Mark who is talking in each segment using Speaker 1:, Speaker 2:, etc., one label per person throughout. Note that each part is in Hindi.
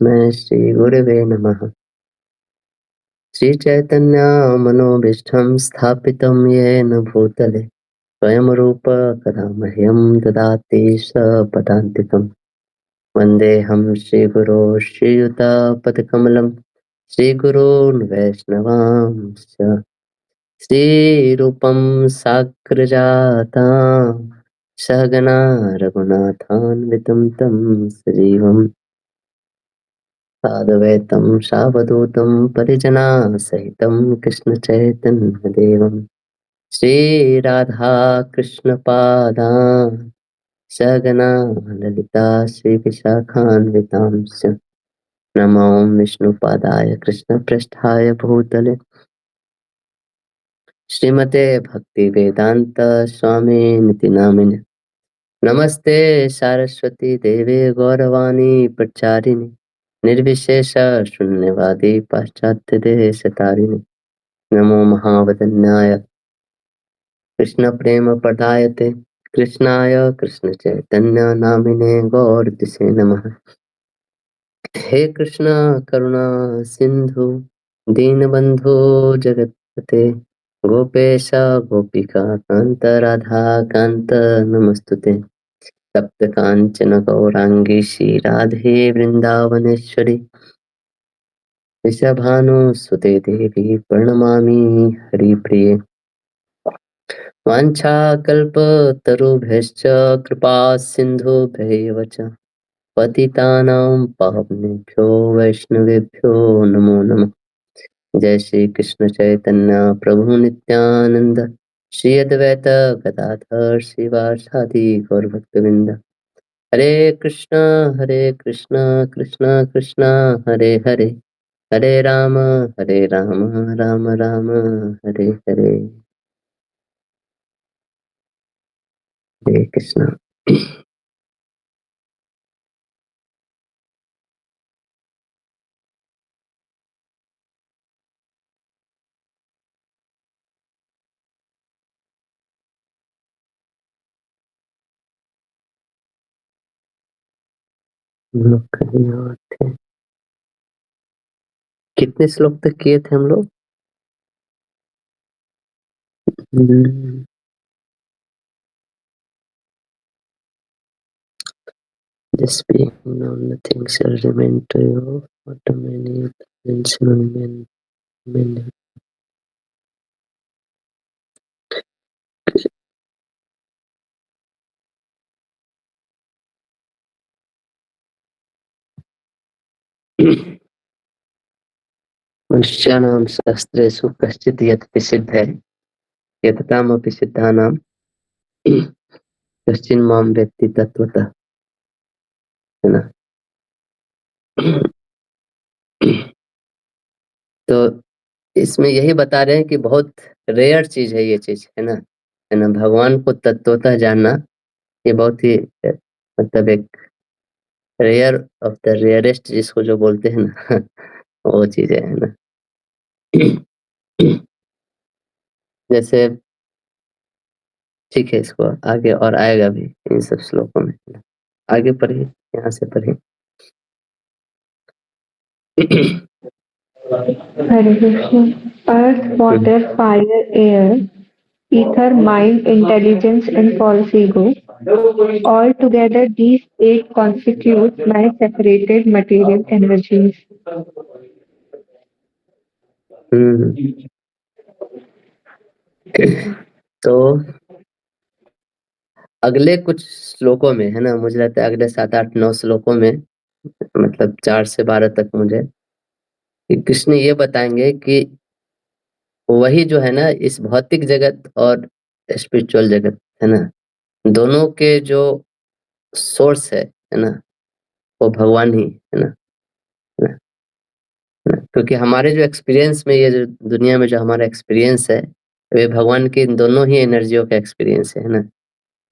Speaker 1: तस्मै श्रीगुरवे नमः। श्रीचैतन्यमनोभीष्टं स्थापितं येन भूतले स्वयं रूप कदा मह्यं ददाति स्वपदान्तिकं। वन्देऽहं श्रीगुरो श्रीयुतापदकमलं श्रीगुरून् वैष्णवांश्च श्रीरूपं साग्रजातां सहगना रघुनाथान्वितं तं सजीवम् साद्वैतं सावधूतं परिजनासहितं कृष्णचैतन्यदेवं श्रीराधाकृष्णपादान् सहगना ललिता श्रीविशाखान्वितांश्च नमो विष्णुपादाय कृष्णपृष्ठाय भूतले श्रीमते भक्तिवेदान्त स्वामिनिति नामिने नमस्ते सारस्वती देवे गौरवाणी प्रचारिणे निर्विशेष शून्यवादी पाश्चात्य देशतारिणे नमो महावदन्याय कृष्ण प्रेम प्रदायते कृष्णाय कृष्ण चैतन्य नामिने गौरतिसे नमः। हे कृष्ण करुणा सिंधु दीनबंधु जगत्पते गोपेश गोपिका कांत राधा कांत नमस्तुते सप्त कांचन गौरांगी श्री राधे वृंदावनेश्वरी वृषभानुसुते देवी प्रणमामि हरिप्रिये वाञ्छाकल्पतरुभ्यश्च कृपा सिन्धुभ्यैव च पतितानां पावनेभ्यो वैष्णवेभ्यो नमो नमः। जय श्री कृष्ण चैतन्य प्रभु नित्यानंद श्री अद्वैत गदाधर श्रीवासादि गौर भक्तवृंद हरे कृष्ण कृष्ण कृष्ण हरे हरे हरे राम राम राम हरे हरे। हरे कृष्ण। हम लोग कहीं और थे। कितने श्लोक तक किए थे हम लोग? Just being known, nothing shall remain to you. What a many dimensional men. मनुष्याणां शास्त्रेषु कश्चित् यत् सिद्धः यततामपि सिद्धानां कश्चिन् मां वेत्ति तत्त्वतः, है ना। तो इसमें यही बता रहे हैं कि बहुत रेयर चीज है ये चीज, है ना, है ना। भगवान को तत्वतः जानना ये बहुत ही मतलब एक रेयर ऑफ द रेयरेस्ट जिसको जो बोलते हैं ना वो चीज है ना। जैसे ठीक है, इसको आगे और आएगा भी इन सब श्लोकों में। आगे पढ़िए, यहाँ से पढ़िए।
Speaker 2: Hare Krishna. Earth, water, fire, air, ether, mind, intelligence, and false ego. Altogether, these eight constitute my separated material energies.
Speaker 1: तो अगले कुछ श्लोकों में, है ना, मुझे लगता है अगले 7-8-9 श्लोकों में, मतलब 4 से 12 तक, मुझे कि कृष्ण ये बताएंगे कि वही जो है ना इस भौतिक जगत और स्पिरिचुअल जगत, है ना, दोनों के जो सोर्स है ना, वो भगवान ही है ना, है ना, है ना? क्योंकि हमारे जो एक्सपीरियंस में, ये जो दुनिया में जो हमारा एक्सपीरियंस है, वे भगवान की इन दोनों ही एनर्जियों का एक्सपीरियंस है ना।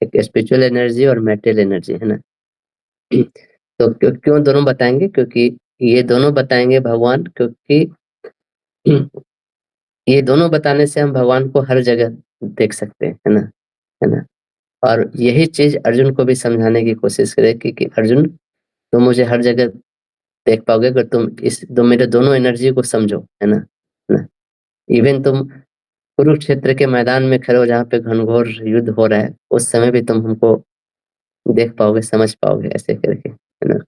Speaker 1: एक स्पिरिचुअल एनर्जी और मेटेरियल एनर्जी, है ना। तो क्यों दोनों बताएंगे? क्योंकि ये दोनों बताएंगे भगवान, क्योंकि ये दोनों बताने से हम भगवान को हर जगह देख सकते हैं, है ना। और यही चीज अर्जुन को भी समझाने की कोशिश करे कि अर्जुन, तुम मुझे हर जगह देख पाओगे अगर तुम मेरे दोनों एनर्जी को समझो, है ना? इवन तुम कुरुक्षेत्र के मैदान में खड़े हो जहाँ पे घनघोर युद्ध हो रहा है, उस समय भी तुम हमको देख पाओगे, समझ पाओगे ऐसे करके, है ना?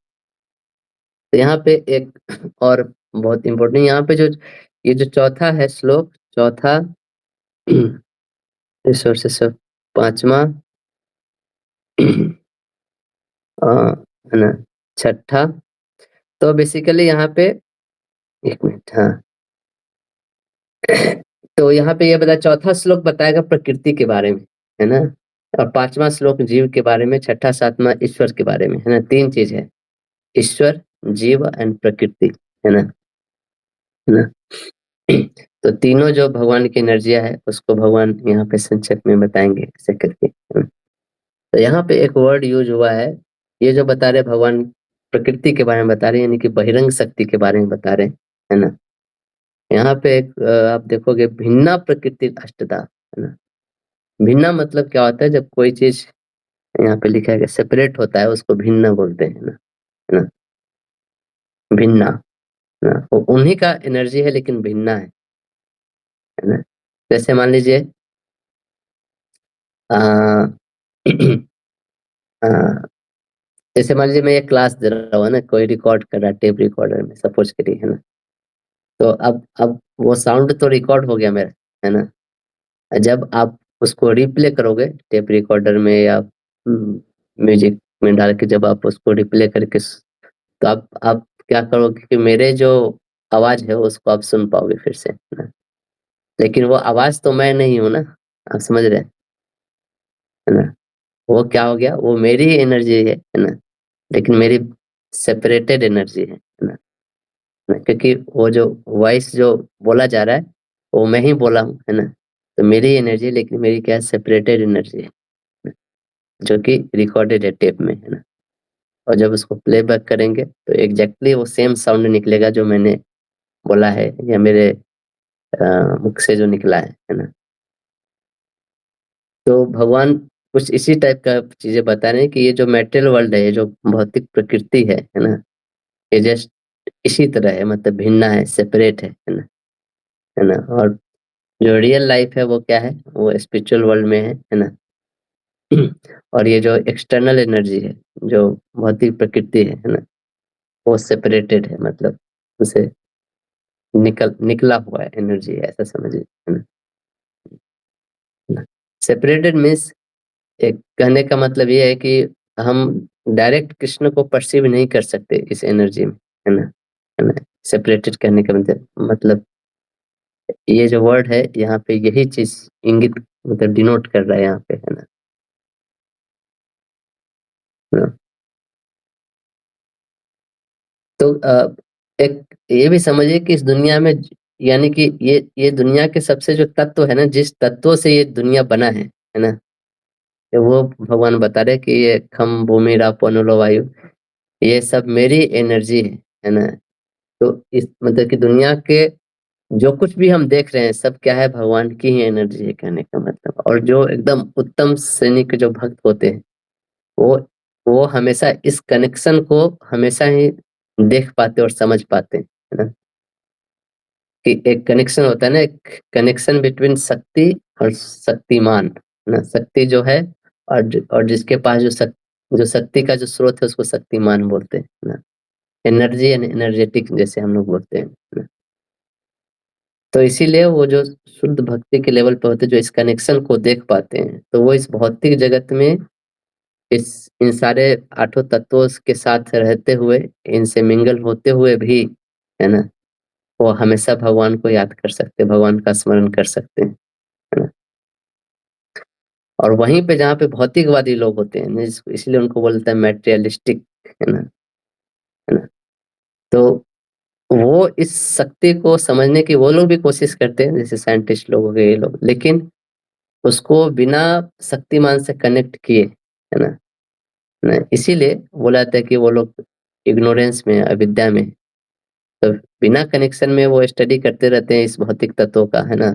Speaker 1: तो यहाँ पे एक और बहुत इम्पोर्टेंट, यहाँ पे जो ये जो चौथा है श्लोक, चौथा रिसोर्सेस ऑफ, पांचवा है ना, छठा। तो बेसिकली यहाँ पे एक मिनट, हाँ तो यहाँ पे ये बता, चौथा श्लोक बताएगा प्रकृति के बारे में, है ना? और पांचवा श्लोक जीव के बारे में, छठा सातवां ईश्वर के बारे में, है ना? तीन चीज है, ईश्वर, जीव एंड प्रकृति, है ना? है ना? तो तीनों जो भगवान की एनर्जिया है उसको भगवान यहाँ पे संक्षेप में बताएंगे ऐसे करके, है ना? तो यहाँ पे एक वर्ड यूज हुआ है, ये जो बता रहे भगवान प्रकृति के बारे में बता रहे हैं, यानी कि बहिरंग शक्ति के बारे में बता रहे हैं, है ना? यहाँ पे एक आप देखोगे भिन्ना प्रकृति अष्टदा, है ना? भिन्ना मतलब क्या होता है, जब कोई चीज यहाँ पे लिखा है कि सेपरेट होता है उसको भिन्ना बोलते हैं ना, है ना? भिन्ना, है ना? वो उन्हीं का एनर्जी है लेकिन भिन्ना है ना? जैसे मान लीजिए आ, आ, जैसे मान लीजिए मैं ये क्लास दे रहा हूँ ना, कोई रिकॉर्ड कर रहा है टेप रिकॉर्डर में, सपोज करिए, है ना? तो अब वो साउंड तो रिकॉर्ड हो गया मेरा, है ना? जब आप उसको रिप्ले करोगे टेप रिकॉर्डर में या म्यूजिक में डाल के, जब आप उसको रिप्ले करके तो आप क्या करोगे कि मेरे जो आवाज है उसको आप सुन पाओगे फिर से, है ना? लेकिन वो आवाज तो मैं नहीं हूँ ना, आप समझ रहे हैं, है ना? वो क्या हो गया, वो मेरी ही एनर्जी है ना? लेकिन मेरी सेपरेटेड एनर्जी है ना? क्योंकि वो जो वॉइस जो बोला जा रहा है वो मैं ही बोला हूँ, है ना? तो मेरी एनर्जी, लेकिन मेरी क्या है, सेपरेटेड एनर्जी है, जो कि रिकॉर्डेड है टेप में, है ना? और जब उसको प्लेबैक करेंगे तो एग्जैक्टली वो सेम साउंड निकलेगा जो मैंने बोला है या मेरे मुख से जो निकला है ना? तो भगवान कुछ इसी टाइप का चीजें बता रहे हैं कि ये जो मेटेरियल वर्ल्ड है, ये जो भौतिक प्रकृति है ना? ये जस्ट इसी तरह है, मतलब भिन्न है, सेपरेट है ना? है ना? और जो रियल लाइफ है वो क्या है, वो स्पिरिचुअल वर्ल्ड में है ना? और ये जो एक्सटर्नल एनर्जी है, जो भौतिक प्रकृति है ना, वो सेपरेटेड है, मतलब उसे निकला हुआ है एनर्जी, ऐसा समझिए, है ना? सेपरेटेड मीन्स, एक कहने का मतलब ये है कि हम डायरेक्ट कृष्ण को परसीव नहीं कर सकते इस एनर्जी में, है ना? है ना? सेपरेटेड कहने का मतलब ये जो वर्ड है यहाँ पे यही चीज इंगित, मतलब डिनोट कर रहा है यहाँ पे, है ना? है ना? तो एक ये भी समझिए कि इस दुनिया में, यानी कि ये दुनिया के सबसे जो तत्व है ना, जिस तत्वों से ये दुनिया बना है ना? तो वो भगवान बता रहे कि ये खम भूमि रापो नलो वायु, ये सब मेरी एनर्जी है ना? तो इस मतलब कि दुनिया के जो कुछ भी हम देख रहे हैं सब क्या है, भगवान की ही एनर्जी है कहने का मतलब। और जो एकदम उत्तम श्रेणी के जो भक्त होते हैं, वो वो हमेशा इस कनेक्शन को हमेशा ही देख पाते और समझ पाते हैं, है ना? कि एक कनेक्शन होता है ना, एक कनेक्शन बिटवीन शक्ति और शक्तिमान, है ना? शक्ति जो है और जिसके पास जो शक्ति का जो स्रोत है उसको शक्तिमान बोलते हैं, है ना? एनर्जी एंड एनर्जेटिक जैसे हम लोग बोलते हैं, है ना? तो इसीलिए वो जो शुद्ध भक्ति के लेवल पे होते हैं, जो इस कनेक्शन को देख पाते हैं, तो वो इस भौतिक जगत में इस इन सारे आठों तत्वों के साथ रहते हुए, इनसे मिंगल होते हुए भी, है ना, वो हमेशा भगवान को याद कर सकते हैं, भगवान का स्मरण कर सकते हैं, है ना? और वहीं पे जहाँ पे भौतिकवादी लोग होते हैं ना, इसलिए उनको बोलते हैं मैटेरियलिस्टिक, है ना? है ना? तो वो इस शक्ति को समझने की वो लोग भी कोशिश करते हैं, जैसे साइंटिस्ट लोग हो गए ये लोग, लेकिन उसको बिना शक्तिमान से कनेक्ट किए, है ना? ना इसीलिए बोला जाता है कि वो लोग इग्नोरेंस में, अविद्या में, तो बिना कनेक्शन में वो स्टडी करते रहते हैं इस भौतिक तत्वों का, है ना?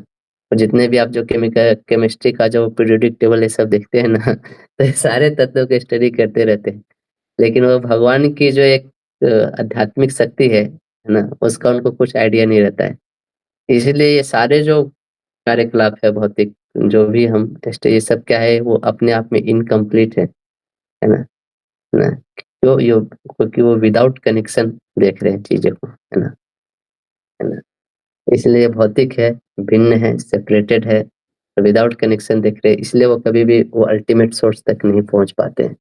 Speaker 1: और जितने भी आप जो केमिकल केमिस्ट्री का जो पीरियोडिक टेबल ये सब देखते हैं ना, तो ये सारे तत्वों की स्टडी करते रहते हैं, लेकिन वो भगवान की जो एक आध्यात्मिक शक्ति है ना? उसका उनको कुछ आइडिया नहीं रहता है। इसीलिए ये सारे जो कार्यकलाप है भौतिक, जो भी हम टेस्ट, ये सब क्या है, वो अपने आप में इनकम्प्लीट है ना? ना, तो यो क्योंकि वो विदाउट कनेक्शन देख रहे हैं चीज़ों को, है ना? है ना? इसलिए भौतिक है, भिन्न है, सेपरेटेड है, विदाउट कनेक्शन देख रहे हैं, इसलिए वो कभी भी वो अल्टीमेट सोर्स तक नहीं पहुँच पाते हैं।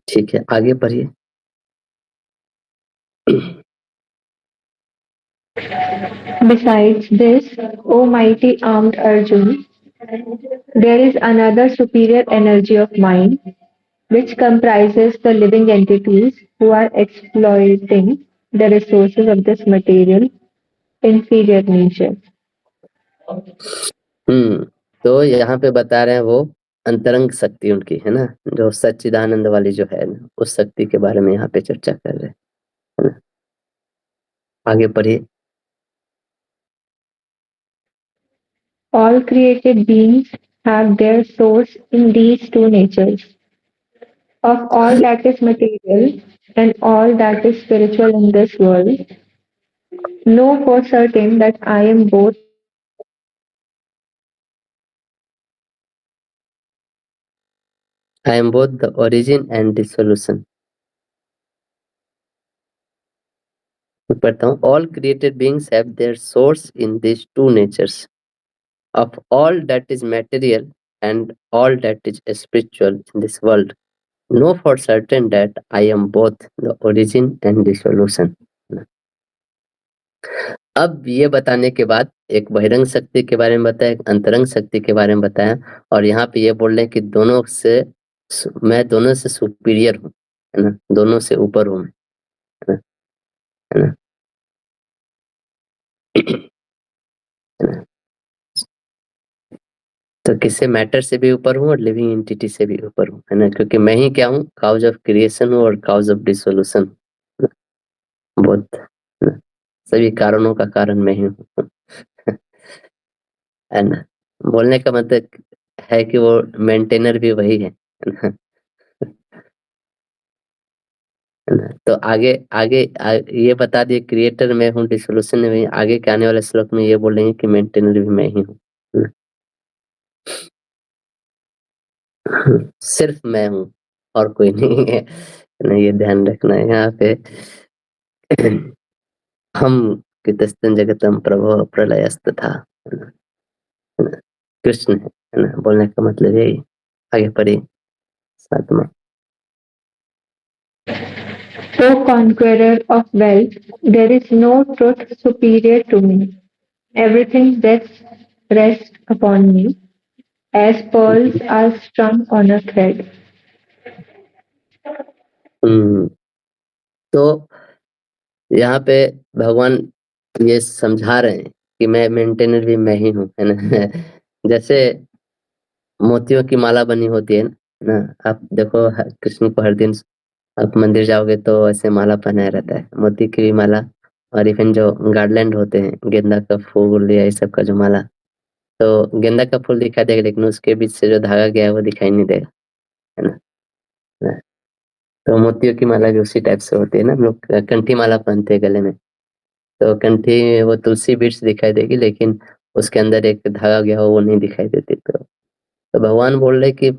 Speaker 1: ठीक है, आगे बढ़िए।
Speaker 2: Besides this, O mighty armed Arjun, there is another superior energy of mind which comprises the living entities who are exploiting the resources of this material inferior nature.
Speaker 1: तो यहाँ पे बता रहे हैं वो अंतरंग शक्ति उनकी, है ना? जो सच्चिदानंद वाली जो है ना, उस शक्ति के बारे में यहाँ पे चर्चा कर रहे हैं, है ना? आगे बढ़िए।
Speaker 2: All created beings have their source in these two natures. Of all that is material and all that is spiritual in this world, know for certain that I am both.
Speaker 1: I am both the origin and dissolution. पढ़ता हूँ, all created beings have their source in these two natures. Of all that is material and all that is spiritual in this world, know for certain that I am both the origin and dissolution. अब ये बताने के बाद एक बहिरंग शक्ति के बारे में बताया, एक अंतरंग शक्ति के बारे में बताया, और यहाँ पे ये बोल रहे हैं कि दोनों से मैं दोनों से सुपीरियर हूँ, है ना? दोनों से ऊपर हूँ, है ना? है ना? है ना? तो किससे, मैटर से भी ऊपर हूँ और लिविंग एंटिटी से भी ऊपर हूँ, है ना? क्योंकि मैं ही क्या हूँ, काउज ऑफ क्रिएशन हूँ और काउज ऑफ डिसोल्यूशन, बहुत, है ना? सभी कारणों का कारण मैं ही हूँ, है ना? बोलने का मतलब है कि वो मेंटेनर भी वही है ना? है ना? तो आगे आगे ये बता दिए क्रिएटर मैं हूँ, डिसोल्यूशन में, आगे के आने वाले श्लोक में ये बोलेंगे कि मेंटेनर भी मैं ही हूँ, है ना? सिर्फ मैं हूँ और कोई नहीं है ना? ये ध्यान रखना है यहाँ पे। हम कृतस्थं जगतम प्रभो प्रलयस्तथा, है ना? है ना? कृष्ण है ना? बोलने का मतलब यही। आगे पढ़िए 7वां।
Speaker 2: O conqueror of wealth, there is no truth superior to me. Everything rests upon me, as pearls are strung on a thread.
Speaker 1: हम्म, तो यहाँ पे भगवान ये समझा रहे हैं कि मैं मेंटेनर भी मैं ही हूँ, है ना? जैसे मोतियों की माला बनी होती है ना, आप देखो कृष्ण को हर दिन आप मंदिर जाओगे तो ऐसे माला पहनाया रहता है, मोती की भी माला, और इवन जो गार्लैंड होते हैं, गेंदा का फूल या इस सब का जो माला, तो गेंदा का फूल दिखाई देगा लेकिन उसके बीच से जो धागा गया है वो दिखाई नहीं देगा, है ना? ना? तो मोतियों की माला भी उसी टाइप से होती है ना, हम लोग कंठी माला पहनते हैं गले में, तो कंठी वो तुलसी बीड्स दिखाई देगी लेकिन उसके अंदर एक धागा गया हो वो नहीं दिखाई देती। तो भगवान बोल रहे कि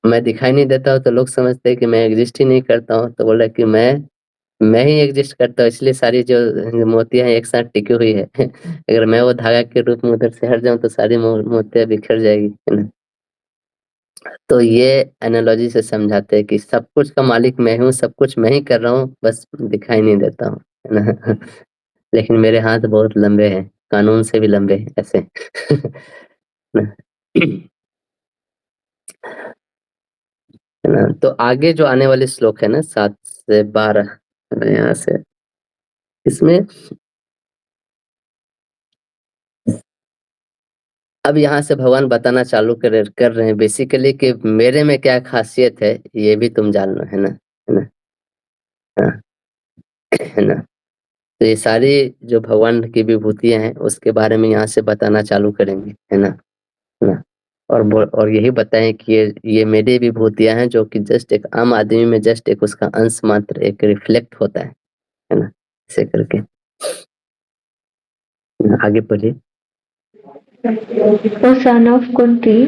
Speaker 1: मैं दिखाई नहीं देता हूँ तो लोग समझते हैं कि मैं एग्जिस्ट ही नहीं करता हूँ, तो बोल रहे कि मैं ही एग्जिस्ट करता हूँ, इसलिए सारी जो मोतियां एक साथ टिकी हुई है। अगर मैं वो धागा के रूप में उधर से हट जाऊं तो सारी मोतियां बिखर जाएगी, है ना? तो ये एनालॉजी से समझाते हैं कि सब कुछ का मालिक मैं हूँ, सब कुछ मैं ही कर रहा हूँ, बस दिखाई नहीं देता हूँ, है ना? लेकिन मेरे हाथ बहुत लंबे हैं, कानून से भी लंबे हैं ऐसे। ना? है ना? तो आगे जो आने वाले श्लोक है ना 7 से 12, यहाँ से इसमें अब यहाँ से भगवान बताना चालू कर रहे हैं बेसिकली कि मेरे में क्या खासियत है, ये भी तुम जान लो, है ना? है ना? हाँ, है ना? तो ये सारी जो भगवान की विभूतियां हैं उसके बारे में यहाँ से बताना चालू करेंगे, है ना? है ना? और यही बताएं कि ये मेरी विभूतियां हैं जो कि जस्ट एक आम आदमी में जस्ट एक उसका अंश मात्र एक रिफ्लेक्ट होता है ना, ऐसे करके आगे पढ़िए।
Speaker 2: O son of Kunti,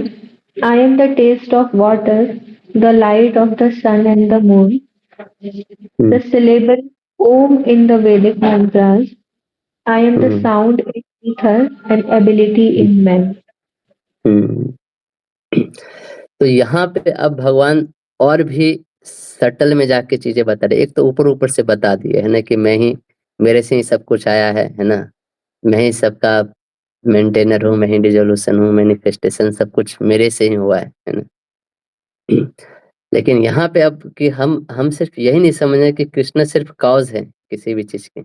Speaker 2: I am the taste of water, the light of the sun and the moon, the syllable Om in the Vedic mantras. I am the
Speaker 1: hmm,
Speaker 2: sound in ether and ability in men.
Speaker 1: हम्म। तो यहाँ पे अब भगवान और भी सटल में जाके चीजें बता रहे। एक तो ऊपर ऊपर से बता दिए है ना कि मेरे से ही सब कुछ आया है ना, मैं ही सबका मेंटेनर हूँ, मैं ही डिसोल्यूशन हूँ, मैनिफेस्टेशन सब कुछ मेरे से ही हुआ है ना। लेकिन यहाँ पे अब कि हम सिर्फ यही नहीं समझे कि कृष्ण सिर्फ कॉज है किसी भी चीज के,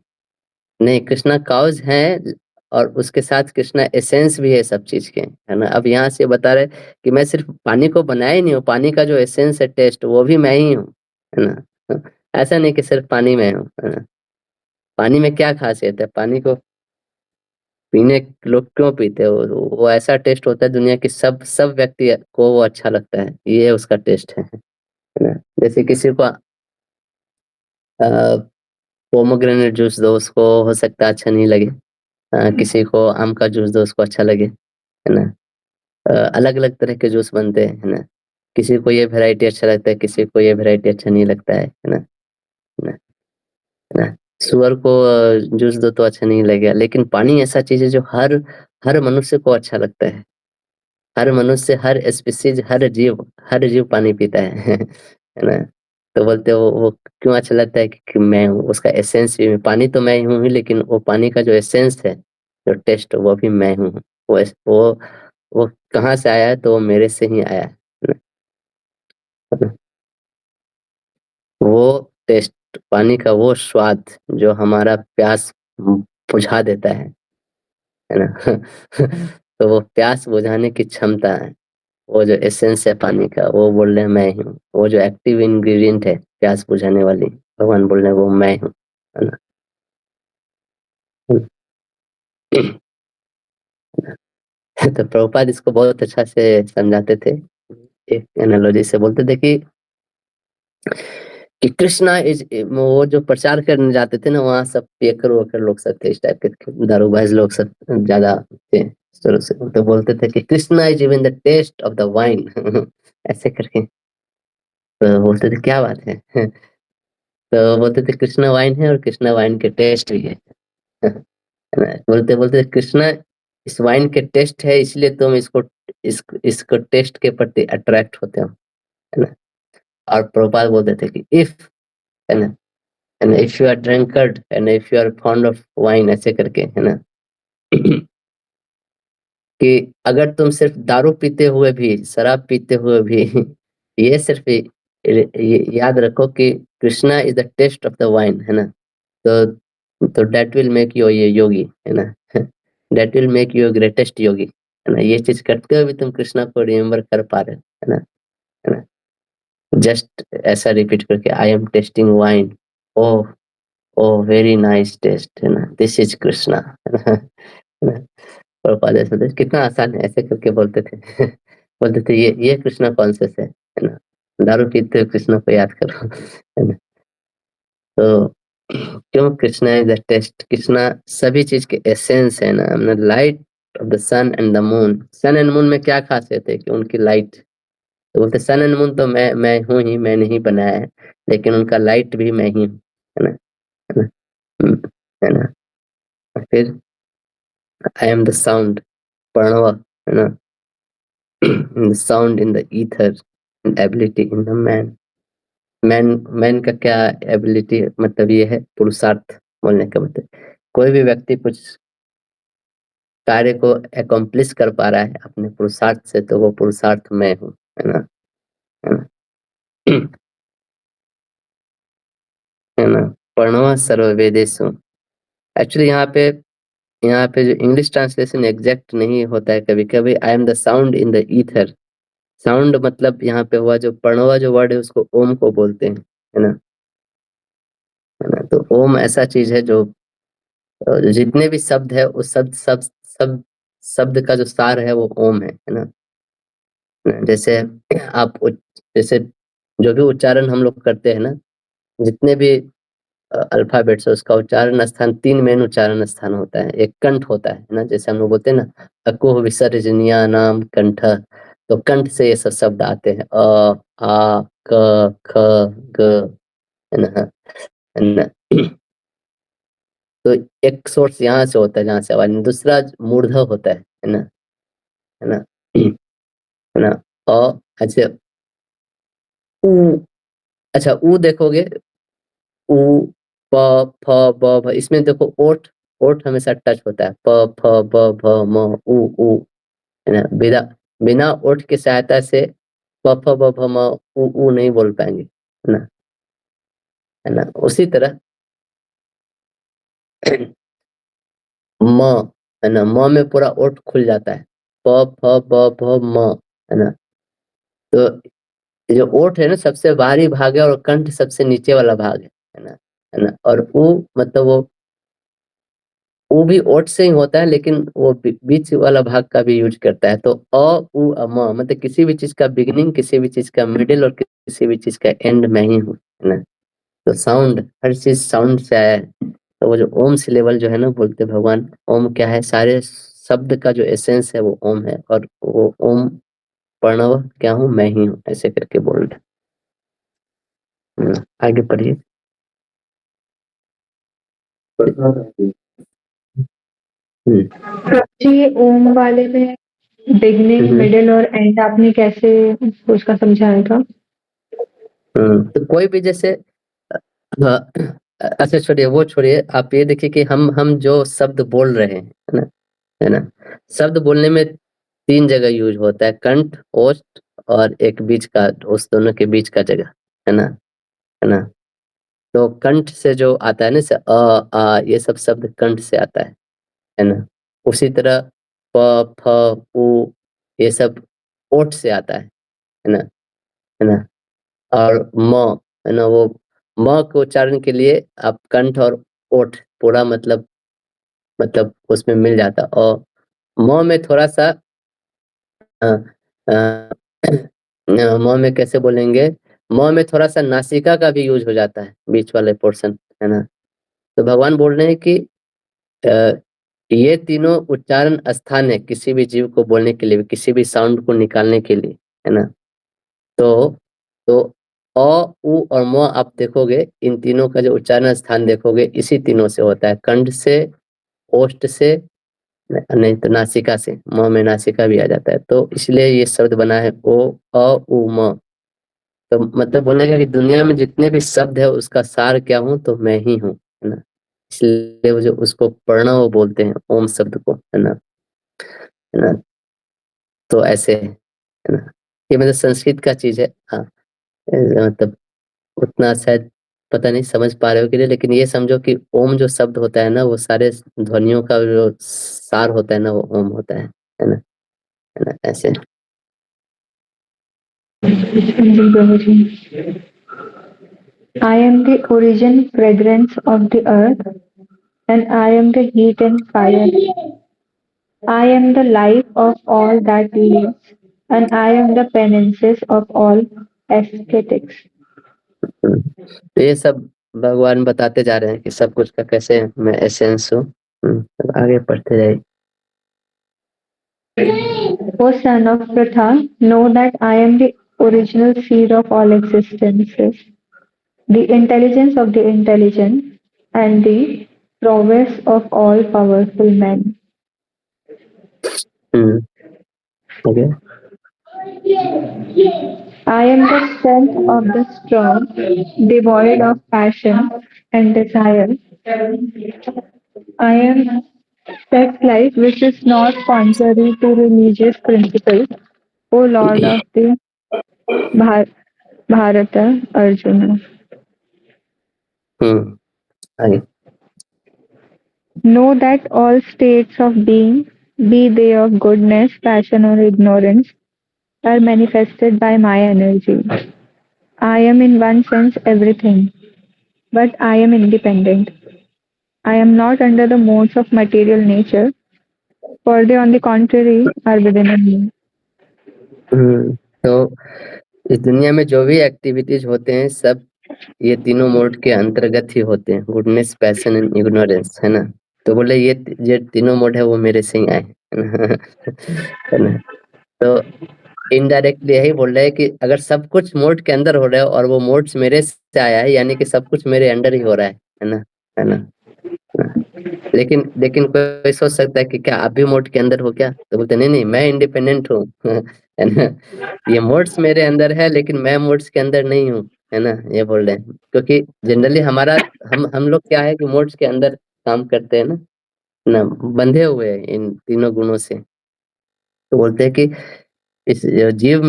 Speaker 1: नहीं, कृष्णा काउज है और उसके साथ कृष्णा एसेंस भी है सब चीज के, है ना। अब यहाँ से बता रहे कि मैं सिर्फ पानी को बनाया ही नहीं हूँ, पानी का जो एसेंस है, टेस्ट, वो भी मैं ही हूँ, है ना। ऐसा नहीं कि सिर्फ पानी में हूँ, है ना। पानी में क्या खासियत है, पानी को पीने लोग क्यों पीते हैं, वो ऐसा टेस्ट होता है दुनिया की सब सब व्यक्ति को वो अच्छा लगता है, ये उसका टेस्ट है ना। जैसे किसी को पोमोग्रेनेट जूस दो, उसको हो सकता है अच्छा नहीं लगे, किसी को आम का जूस दो उसको अच्छा लगे, है ना। अलग अलग तरह के जूस बनते हैं, है ना। किसी को ये वैरायटी अच्छा लगता है, किसी को ये वैरायटी अच्छा नहीं लगता है ना, है ना, है ना। सुअर को जूस दो तो अच्छा नहीं लगेगा, लेकिन पानी ऐसा चीज है जो हर हर मनुष्य को अच्छा लगता है। हर मनुष्य, हर स्पीसीज, हर जीव पानी पीता है है ना। तो बोलते हो वो क्यों अच्छा लगता है कि मैं हूँ उसका एसेंस भी, पानी तो मैं ही हूँ ही, लेकिन वो पानी का जो एसेंस है, जो टेस्ट, वो भी मैं हूँ। वो वो कहाँ से आया है, तो वो मेरे से ही आया है ना? वो टेस्ट, पानी का वो स्वाद जो हमारा प्यास बुझा देता है ना तो वो प्यास बुझाने की क्षमता है, वो जो एसेंस है पानी का, वो बोल रहे हैं मैं ही हूँ। वो जो एक्टिव इंग्रेडिएंट है प्यास बुझाने वाली, भगवान बोल रहे हैं वो मैं हूँ, है ना। तो प्रभुपाद इसको बहुत अच्छा से समझाते थे, एक एनालॉजी से बोलते थे कि कृष्णा इज, वो जो प्रचार करने जाते थे ना, वहाँ सब पियकर वकर लोग सब थे, इस टाइप के दारूबाज लोग सब ज्यादा थे शुरू से। तो बोलते थे कि Krishna is even the taste of the wine ऐसे करके। तो बोलते थे क्या बात है तो बोलते थे कृष्णा वाइन है और कृष्णा वाइन के टेस्ट भी है बोलते बोलते कृष्णा इस वाइन के टेस्ट है, इसलिए तुम इसको टेस्ट के प्रति अट्रैक्ट होते हो, है ना। और प्रभुपाद बोलते थे कि इफ, है ना, and if you are drunkard and if you are fond of wine, ऐसे करके, है ना कि अगर तुम सिर्फ दारू पीते हुए भी, शराब पीते हुए भी ये सिर्फ ये याद रखो कि Krishna is the taste of the wine, है ना। तो दैट विल मेक यू ये योगी, है ना that will make you greatest yogi, है ना। ये चीज करते हुए भी तुम कृष्णा को रिमेम्बर कर पा रहे हो, है ना। जस्ट ऐसा रिपीट करके, I am testing wine, oh, oh very nice test, है ना, दिस इज कृष्णा, है ना, है ना। प्रभुपाद ऐसे बोलते, कितना आसान है, ऐसे करके बोलते थे बोलते थे ये कृष्णा कॉन्शियस है ना। दारू पीते हुए कृष्णा को याद करो है ना। तो क्यों Krishna is the taste, Krishna सभी चीज के एसेंस है ना। Light of the sun and the moon, sun and moon में क्या खासियत है कि उनकी लाइट, तो बोलते सन एंड मून तो मैं हूँ ही, मैंने ही बनाया है, लेकिन उनका लाइट भी मैं ही हूँ, है ना, है ना। हम्म, है ना। और फिर I am the sound, pranava, है ना, the sound in the ether, ability in the man. Man का क्या एबिलिटी, मतलब ये है पुरुषार्थ, बोलने का मतलब कोई भी व्यक्ति कुछ कार्य को एकम्प्लिश कर पा रहा है अपने पुरुषार्थ से, तो वो पुरुषार्थ मैं हूँ, है ना, है ना है ना। प्रणव सर्ववेदेषु, एक्चुअली यहाँ पे जो इंग्लिश ट्रांसलेशन एग्जैक्ट नहीं होता है कभी कभी, आई am the sound in the ether. Sound मतलब यहाँ पे हुआ जो प्रणवा जो वर्ड है उसको ओम को बोलते हैं, है ना, है ना। तो ओम ऐसा चीज है जो जितने भी शब्द है उस शब्द का जो सार है वो ओम है ना। जैसे आप जैसे जो भी उच्चारण हम लोग करते हैं ना, जितने भी अल्फाबेट्स है उसका उच्चारण स्थान 3 मेन उच्चारण स्थान होता है। एक कंठ होता है ना, जैसे हम लोग बोलते हैं ना, अकुह विसर्जनीया नाम कंठ, तो कंठ से ये सब शब्द आते हैं, आ क ख ग, है ना, है ना। तो एक सोर्स यहाँ से होता है जहाँ से आवाज, दूसरा मूर्धन्य होता है ना, है ना, है ना। अच्छा ऊ, अच्छा ऊ देखोगे, उ प फ ब भ, इसमें देखो ओठ, ओठ हमेशा टच होता है, प फ ब भ म उ, है ना। बिना बिना ओठ की सहायता से प फ ब भ म उ नहीं बोल पाएंगे, है ना। उसी तरह म, है ना, म में पूरा ओठ खुल जाता है, प फ ब भ म, है ना। तो ये जो ओठ है ना सबसे बाहरी भाग है, और कंठ सबसे नीचे वाला भाग है ना, है ना। और उ मतलब वो भी ओठ से ही होता है, लेकिन वो बीच वाला भाग का भी यूज करता है। तो अ उ म मतलब किसी भी चीज का बिगिनिंग, किसी भी चीज का मिडिल, और किसी भी चीज का एंड मैं ही हूँ, है ना। तो साउंड, हर चीज साउंड से आया है। तो वो जो ओम सिलेबल जो है ना, बोलते भगवान, ओम क्या है, सारे शब्द का जो एसेंस है वो ओम है, और वो ओम प्रणव क्या हूँ, मैं ही हूँ, ऐसे करके बोल रहे आगे पढ़िए।
Speaker 2: जी, ओम वाले में बिगनिंग,
Speaker 1: हम्म,
Speaker 2: मिडिल और एंड आपने कैसे उसका समझाया था?
Speaker 1: तो कोई भी जैसे हाँ, अच्छा छोड़िए, वो छोड़िए, आप ये देखिए कि हम जो शब्द बोल रहे हैं, है ना, है ना। शब्द बोलने में 3 जगह यूज होता है, कंठ, ओष्ठ, और एक बीच का, उस दोनों के बीच का जगह, है ना, है ना। तो कंठ से जो आता है ना, से आ ये सब शब्द कंठ से आता है ना। उसी तरह प फ उ ये सब ओठ से आता है ना, है ना। और म, है ना, वो म के उच्चारण के लिए आप कंठ और ओठ पूरा मतलब उसमें मिल जाता। और म में थोड़ा सा अ, अ, म में कैसे बोलेंगे, म में थोड़ा सा नासिका का भी यूज हो जाता है, बीच वाले पोर्शन, है ना। तो भगवान बोल रहे हैं कि अ, ये तीनों उच्चारण स्थान है किसी भी जीव को बोलने के लिए, किसी भी साउंड को निकालने के लिए, है ना। तो तो अ उ और म आप देखोगे, इन तीनों का जो उच्चारण स्थान देखोगे, इसी तीनों से होता है, कंठ से, ओष्ठ से, नहीं तो नासिका से, म में नासिका भी आ जाता है। तो इसलिए ये शब्द बना है ओ अ उ म। तो मतलब बोलने का कि दुनिया में जितने भी शब्द है उसका सार क्या हूँ, तो मैं ही हूँ, है ना। इसलिए वो जो उसको प्रणव बोलते हैं, ओम शब्द को, है ना। तो ऐसे है ना। ये मतलब संस्कृत का चीज है, हाँ। मतलब उतना शायद पता नहीं समझ पा रहे हो कि नहीं, लेकिन ये समझो कि ओम जो शब्द होता है ना, वो सारे ध्वनियों का जो सार होता है ना, वो ओम होता है ना, है ना, ऐसे।
Speaker 2: जी प्रभु जी। I am the origin fragrance of the earth, and I am the heat and fire. I am the life of all that lives, and I am the penances of all aesthetics.
Speaker 1: तो ये सब भगवान बताते जा रहे हैं कि सब कुछ का कैसे मैं एसेंस हूँ। अब आगे पढ़ते जाइए।
Speaker 2: O son of Pratha, know that I am the original seed of all existences, the intelligence of the intelligent, and the prowess of all powerful men.
Speaker 1: Okay.
Speaker 2: I am the strength of the strong, devoid of passion and desire. I am sex life which is not contrary to religious principles, O Lord of the Bhar- Bharata Arjuna.
Speaker 1: आगे।
Speaker 2: Know that all states of being, be they of goodness, passion, or ignorance, are manifested by my energy. I am in one sense everything, but I am independent. I am not under the modes of material nature, for they, on the contrary, are within me.
Speaker 1: तो इस दुनिया में जो भी एक्टिविटीज होते हैं सब ये तीनों मोड के अंतर्गत ही होते हैं, गुडनेस, पैशन एंड इग्नोरेंस, है ना। तो बोले ये तीनों मोड है वो मेरे से ही आए हैं। है ना। तो इनडायरेक्टली यही बोल रहे हैं कि अगर सब कुछ मोड के अंदर हो रहा है और वो मोड्स मेरे से आया है, यानी कि सब कुछ मेरे अंडर ही हो रहा है ना। है ना। लेकिन लेकिन कोई सोच सकता है कि क्या आप भी मोड के अंदर हो क्या, तो बोलते नहीं नहीं मैं इंडिपेंडेंट हूँ। है ना। ये मोड्स मेरे अंदर है लेकिन मैं मोड्स के अंदर नहीं हूँ, है ना, ये बोल रहे हैं। क्योंकि जनरली हमारा हम लोग क्या है कि मोड्स के अंदर काम करते हैं ना, बंधे हुए हैं इन तीनों गुणों से। तो बोलते हैं कि इस जीव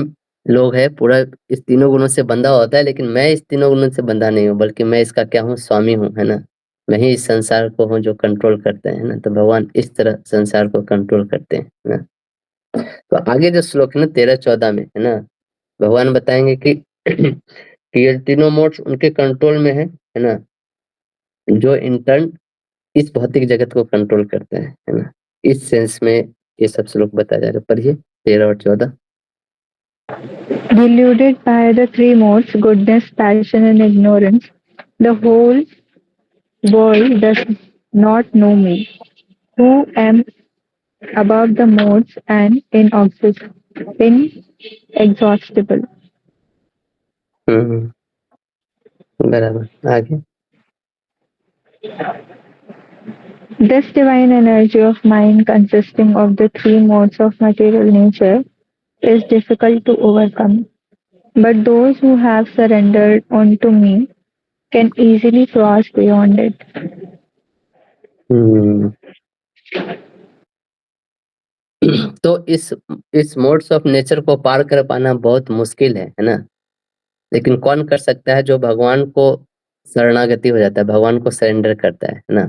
Speaker 1: लोग है पूरा इस तीनों गुणों से बंधा होता है, लेकिन मैं इस तीनों गुणों से बंधा नहीं हूँ, बल्कि मैं इसका क्या हूँ, स्वामी हूँ, है ना। मैं ही इस संसार को हूँ जो कंट्रोल करते हैं ना। तो भगवान इस तरह संसार को कंट्रोल करते हैं, है ना। तो आगे जो श्लोक है ना 13-14 में, है ना, भगवान बताएंगे कि कि ये तीनों मोड्स उनके कंट्रोल में है ना, जो इंटर्न इस भौतिक जगत को कंट्रोल करते हैं, है ना। इस सेंस में ये सब श्लोक बताया जा रहा है। पढ़िए 13 और 14।
Speaker 2: Deluded by the three modes, goodness, passion, and ignorance, the whole world does not know me, who am above the modes and inexhaustible.
Speaker 1: बराबर, आगे।
Speaker 2: This divine energy of mind, consisting of the three modes of material nature, is difficult to overcome. But those who have surrendered unto me can easily cross beyond it.
Speaker 1: हम्म। तो इस मोड्स ऑफ नेचर को पार कर पाना बहुत मुश्किल है ना। लेकिन कौन कर सकता है, जो भगवान को शरणागति हो जाता है, भगवान को सरेंडर करता है ना।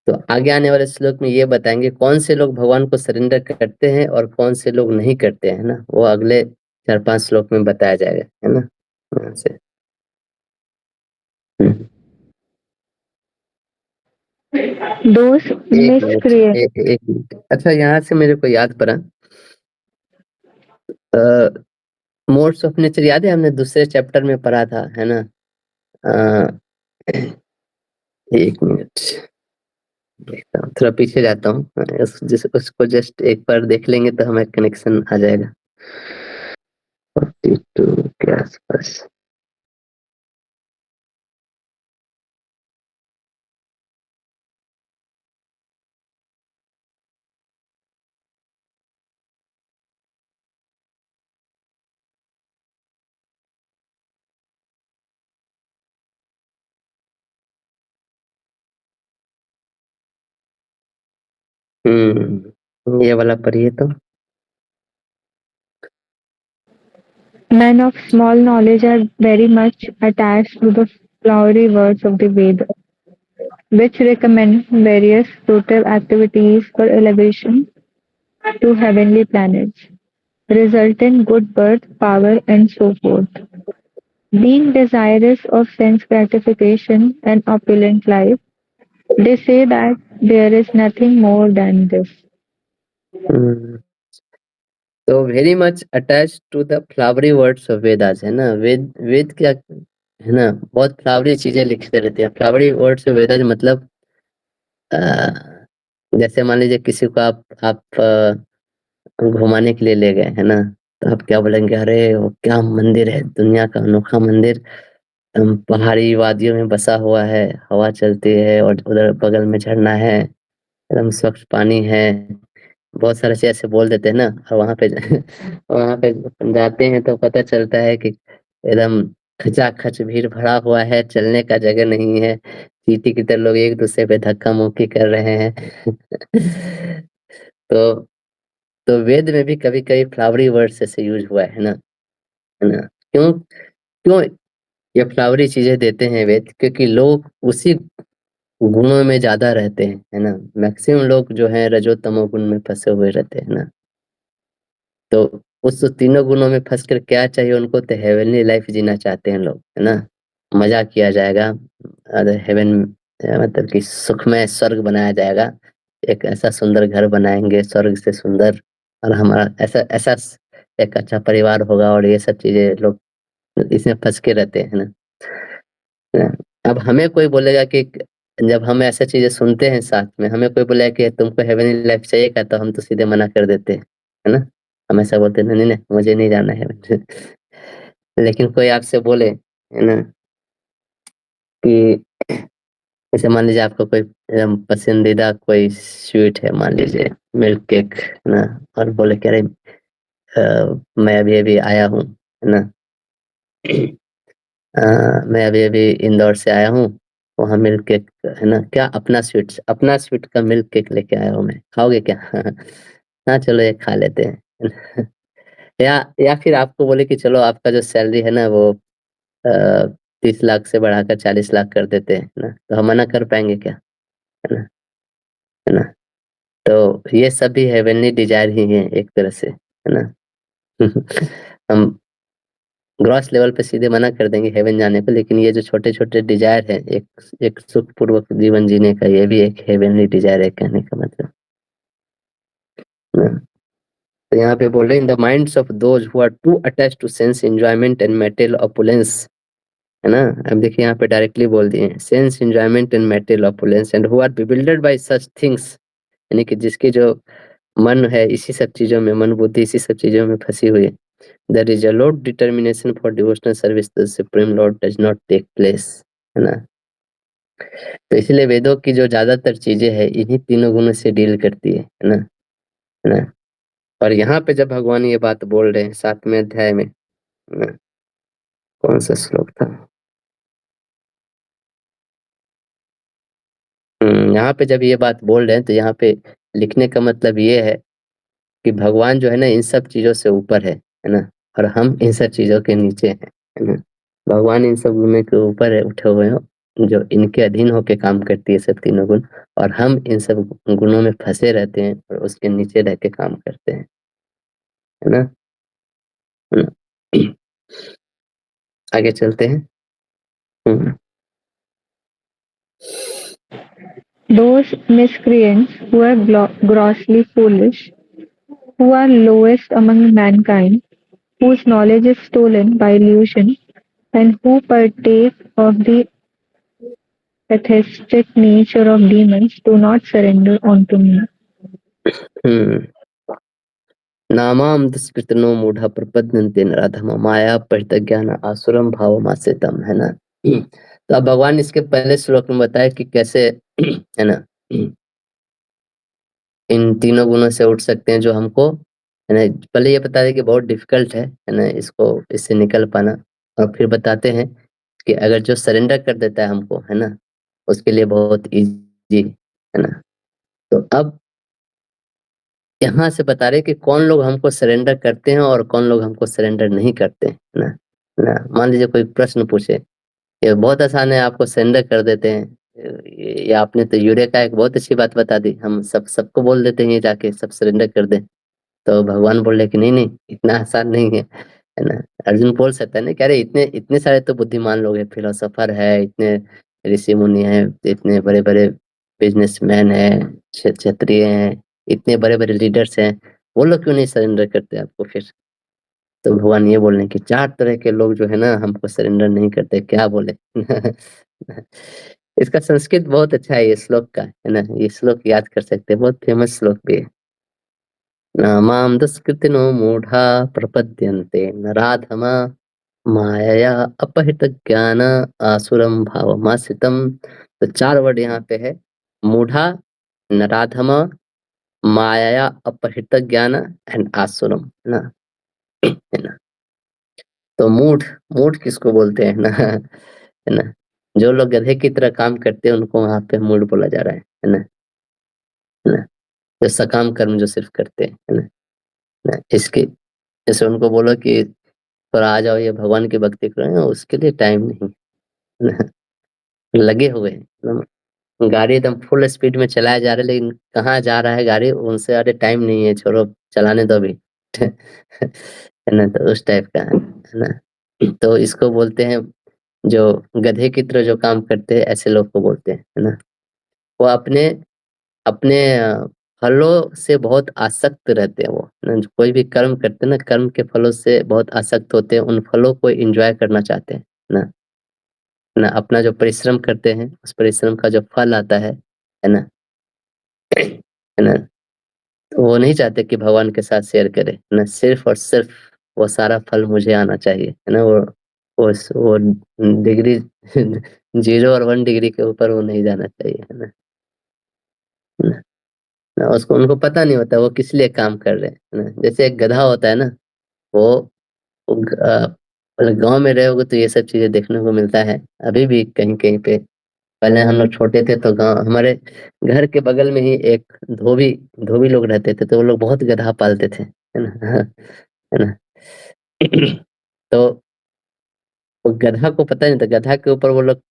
Speaker 1: तो आगे आने वाले श्लोक में ये बताएंगे कौन से लोग भगवान को सरेंडर करते हैं और कौन से लोग नहीं करते हैं ना। वो अगले 4-5 श्लोक में बताया जाएगा, है ना। यहाँ से हम्म।
Speaker 2: Those
Speaker 1: एक मिनट,
Speaker 2: miscreants.
Speaker 1: एक मिनट। अच्छा, यहाँ से मेरे को याद पड़ा, मोड्स ऑफ नेचर याद है, हमने दूसरे चैप्टर में पढ़ा था, है ना। अ, एक मिनट देखता हूँ, थोड़ा पीछे जाता हूँ। उसको जस्ट एक बार देख लेंगे तो हमें कनेक्शन आ जाएगा। 42 के आसपास। ये वाला पढ़िए तो।
Speaker 2: Men of small knowledge are very much attached to the flowery words of the Veda, which recommend various fruitive activities for elevation to heavenly planets, result in good birth, power, and so forth. Being desirous of sense gratification and opulent life, they say that there is nothing more than this.
Speaker 1: Hmm, तो very much attach to the flowery words of Vedas, है ना। वेद वेद क्या है ना, बहुत फ्लावरी चीजें लिखते रहते हैं। फ्लावरी वर्ड्स ऑफ वेदास मतलब अ, जैसे मान लीजिए किसी को आप घुमाने के लिए ले गए, है ना। तो आप क्या बोलेंगे, अरे वो क्या मंदिर है, दुनिया का अनोखा मंदिर, पहाड़ी वादियों में बसा हुआ है, हवा चलती है और उधर बगल में झरना है, एकदम स्वच्छ पानी है। बहुत सारे चीज ऐसे बोल देते हैं ना। और वहां पे वहां पे जाते हैं तो पता चलता है कि एकदम खचाखच भीड़ भरा हुआ है, चलने का जगह नहीं है, चींटी की तरह लोग एक दूसरे पे धक्का मुक्की कर रहे हैं। तो तो वेद में भी कभी कभी फ्लावरी वर्ड्स ऐसे यूज हुआ है ना। क्यों क्यों ये फ्लावरी चीजें देते हैं वेद, क्योंकि लोग उसी गुणों में ज्यादा रहते हैं, है ना। मैक्सिमम लोग जो है रजो तमो गुण में फंसे हुए रहते हैं ना। तो उस तीनों गुणों में फंस कर क्या चाहिए उनको, तो हेवनली लाइफ जीना चाहते हैं लोग, है ना। मजा किया जाएगा, अरे हेवन मतलब कि सुखमय स्वर्ग बनाया जाएगा। एक ऐसा सुंदर घर बनाएंगे स्वर्ग से सुंदर, और हमारा ऐसा ऐसा एक अच्छा परिवार होगा और ये सब चीजें लोग इसमें फंस के रहते हैं ना। है ना? अब हमें कोई बोलेगा कि जब हम ऐसा चीजें सुनते हैं साथ में, हमें कोई बोलेगा कि तुमको हेवनली लाइफ चाहिए क्या, तो हम तो सीधे मना कर देते हैं, है ना। हम ऐसा बोलते हैं, नहीं नहीं मुझे नहीं जाना है। लेकिन कोई आपसे बोले, है ना, कि जैसे मान लीजिए आपका कोई पसंदीदा कोई स्वीट है, मान लीजिए मिल्क केक, है ना, और बोले कह रहे मैं अभी अभी आया हूँ, है ना। मैं अभी अभी इंदौर से आया हूँ, वहाँ मिल्क केक, है ना, क्या अपना स्वीट का मिल्क केक लेके आया हूँ मैं, खाओगे क्या? हाँ चलो ये खा लेते हैं। या फिर आपको बोले कि चलो आपका जो सैलरी है ना वो 30 लाख से बढ़ाकर 40 लाख कर देते हैं ना, तो हम मना कर पाएंगे क्या? है ना, है ना। तो ये सब भी हेवनली डिजायर ही है एक तरह से, है ना। हम ग्रॉस लेवल पे सीधे मना कर देंगे हेवन जाने को, लेकिन ये जो छोटे छोटे डिजायर है, एक एक सुखपूर्वक जीवन जीने का, ये भी एक हेवनली डिजायर है, कहने का मतलब ना। तो यहाँ पे बोल रहे हैं, in the minds of those who are too attached to sense enjoyment and material opulence, है ना। अब देखिए यहाँ पे डायरेक्टली बोल दिए, sense enjoyment and material opulence and who are builded by such things, यानी कि जिसकी जो मन है इसी सब चीजों में, मन बुद्धि इसी सब चीजों में फंसी हुई है, the resolute determination for devotional service the supreme lord does not take place, है ना। तो इसलिए वेदों की जो ज्यादातर चीजें हैं इन्हीं तीनों गुणों से डील करती है ना, है ना। और यहाँ पे जब भगवान ये बात बोल रहे हैं 7वें अध्याय में, है ना, कौन सा श्लोक था, यहाँ पे जब ये बात बोल रहे हैं तो यहाँ पे लिखने का मतलब ये है कि भगवान जो है ना इन सब चीजों से ऊपर है ना, और हम इन सब चीजों के नीचे हैं, है ना। भगवान इन सब गुणों के ऊपर है, उठे हुए हैं, जो इनके अधीन होके काम करती है सब तीनों गुण, और हम इन सब गुणों में फंसे रहते हैं और उसके नीचे रह के काम करते हैं, है ना, है ना? आगे चलते हैं। हम्म,
Speaker 2: Those miscreants who are grossly foolish, who are lowest among mankind, whose knowledge is stolen by illusion, and who partake of the atheistic nature of demons, do not surrender unto me.
Speaker 1: हम्म, नामाम दुष्कृतनो मूढ़ा प्रपद्यन्ते नराधमा माया परितज्ञान आसुरम भावमाश्रितम, है ना। तो अब भगवान इसके पहले श्लोक में बताया कि कैसे, है ना, इन तीनों गुणों से उठ सकते हैं जो हमको, है ना। पहले ये बता दें कि बहुत डिफिकल्ट है ना, इसको इससे निकल पाना, और फिर बताते हैं कि अगर जो सरेंडर कर देता है हमको, है ना, उसके लिए बहुत इजी, है ना। तो अब यहाँ से बता रहे कि कौन लोग हमको सरेंडर करते हैं और कौन लोग हमको सरेंडर नहीं करते हैं, है ना, है ना। मान लीजिए कोई प्रश्न पूछे, ये बहुत आसान है, आपको सरेंडर कर देते हैं, ये आपने तो यूरेका एक बहुत अच्छी बात बता दी, हम सबको बोल देते हैं ये जाके सब सरेंडर कर दे। तो भगवान बोल रहे कि नहीं नहीं इतना आसान नहीं है ना। अर्जुन बोल सकता है ना, कह रहे इतने इतने सारे तो बुद्धिमान लोग हैं, फिलोसोफर है, इतने ऋषि मुनि हैं, इतने बड़े बड़े बिजनेसमैन हैं, क्षत्रिय हैं, इतने बड़े बड़े लीडर्स हैं, वो लोग क्यों नहीं सरेंडर करते आपको फिर? तो भगवान ये बोल रहे हैं कि 4 तरह के लोग जो है ना हमको सरेंडर नहीं करते, क्या बोले। इसका संस्कृत बहुत अच्छा है ये श्लोक का, है ना, ये श्लोक याद कर सकते हैं, बहुत फेमस श्लोक भी है। नामां दुष्कृतिनो मूढ़ा प्रपद्यन्ते नराधमा मायया अपहृतज्ञान आसुरं भावमाश्रितम्। तो 4 वर्ड यहाँ पे है, मूढ़ा, नराधमा, मायया अपहृत ज्ञान एंड आसुरम, है ना, है ना। तो मूढ़, मूढ़ किसको बोलते हैं ना, है ना, जो लोग गधे की तरह काम करते हैं उनको वहां पे मूढ़ बोला जा रहा है ना, है ना। जो सकाम कर्म जो सिर्फ करते हैं, है ना, इसके जैसे उनको बोलो कि थोड़ा आ जाओ ये भगवान की भक्ति करो, उसके लिए टाइम नहीं, है ना। लगे हुए हैं एकदम, गाड़ी एकदम फुल स्पीड में चलाया जा रहा है, लेकिन कहाँ जा रहा है गाड़ी उनसे, अरे टाइम नहीं है, छोड़ो चलाने दो अभी। है ना, तो उस टाइप का है ना। तो इसको बोलते हैं, जो गधे की तरह जो काम करते हैं ऐसे लोग को बोलते हैं, है ना। वो अपने अपने फलों से बहुत आसक्त रहते हैं वो, न कोई भी कर्म करते हैं ना, कर्म के फलों से बहुत आसक्त होते हैं, उन फलों को एन्जॉय करना चाहते हैं, ना? ना अपना जो परिश्रम करते हैं, उस परिश्रम का जो फल आता है ना? है ना? तो वो नहीं चाहते कि भगवान के साथ शेयर करें, ना सिर्फ़ और सिर्फ़ वो सारा फल मुझे आना चाहिए, है ना? वो डिग्री 0 और 1 डिग्री के ऊपर वो नहीं जाना चाहिए, है ना? ना ना उसको उनको पता नहीं होता वो किस लिए काम कर रहे हैं, है ना? जैसे एक गधा होता है ना, वो मतलब गाँव में रहोगे तो ये सब चीज़ें देखने को मिलता है, अभी भी कहीं-कहीं पे। पहले हम लोग छोटे थे तो गाँव हमारे घर के बगल में ही एक धोबी धोबी लोग रहते थे, तो वो लोग बहुत गधा पालते थे, है ना? है ना? तो वो गधा को पता नहीं था, गधा के ऊपर वो लोग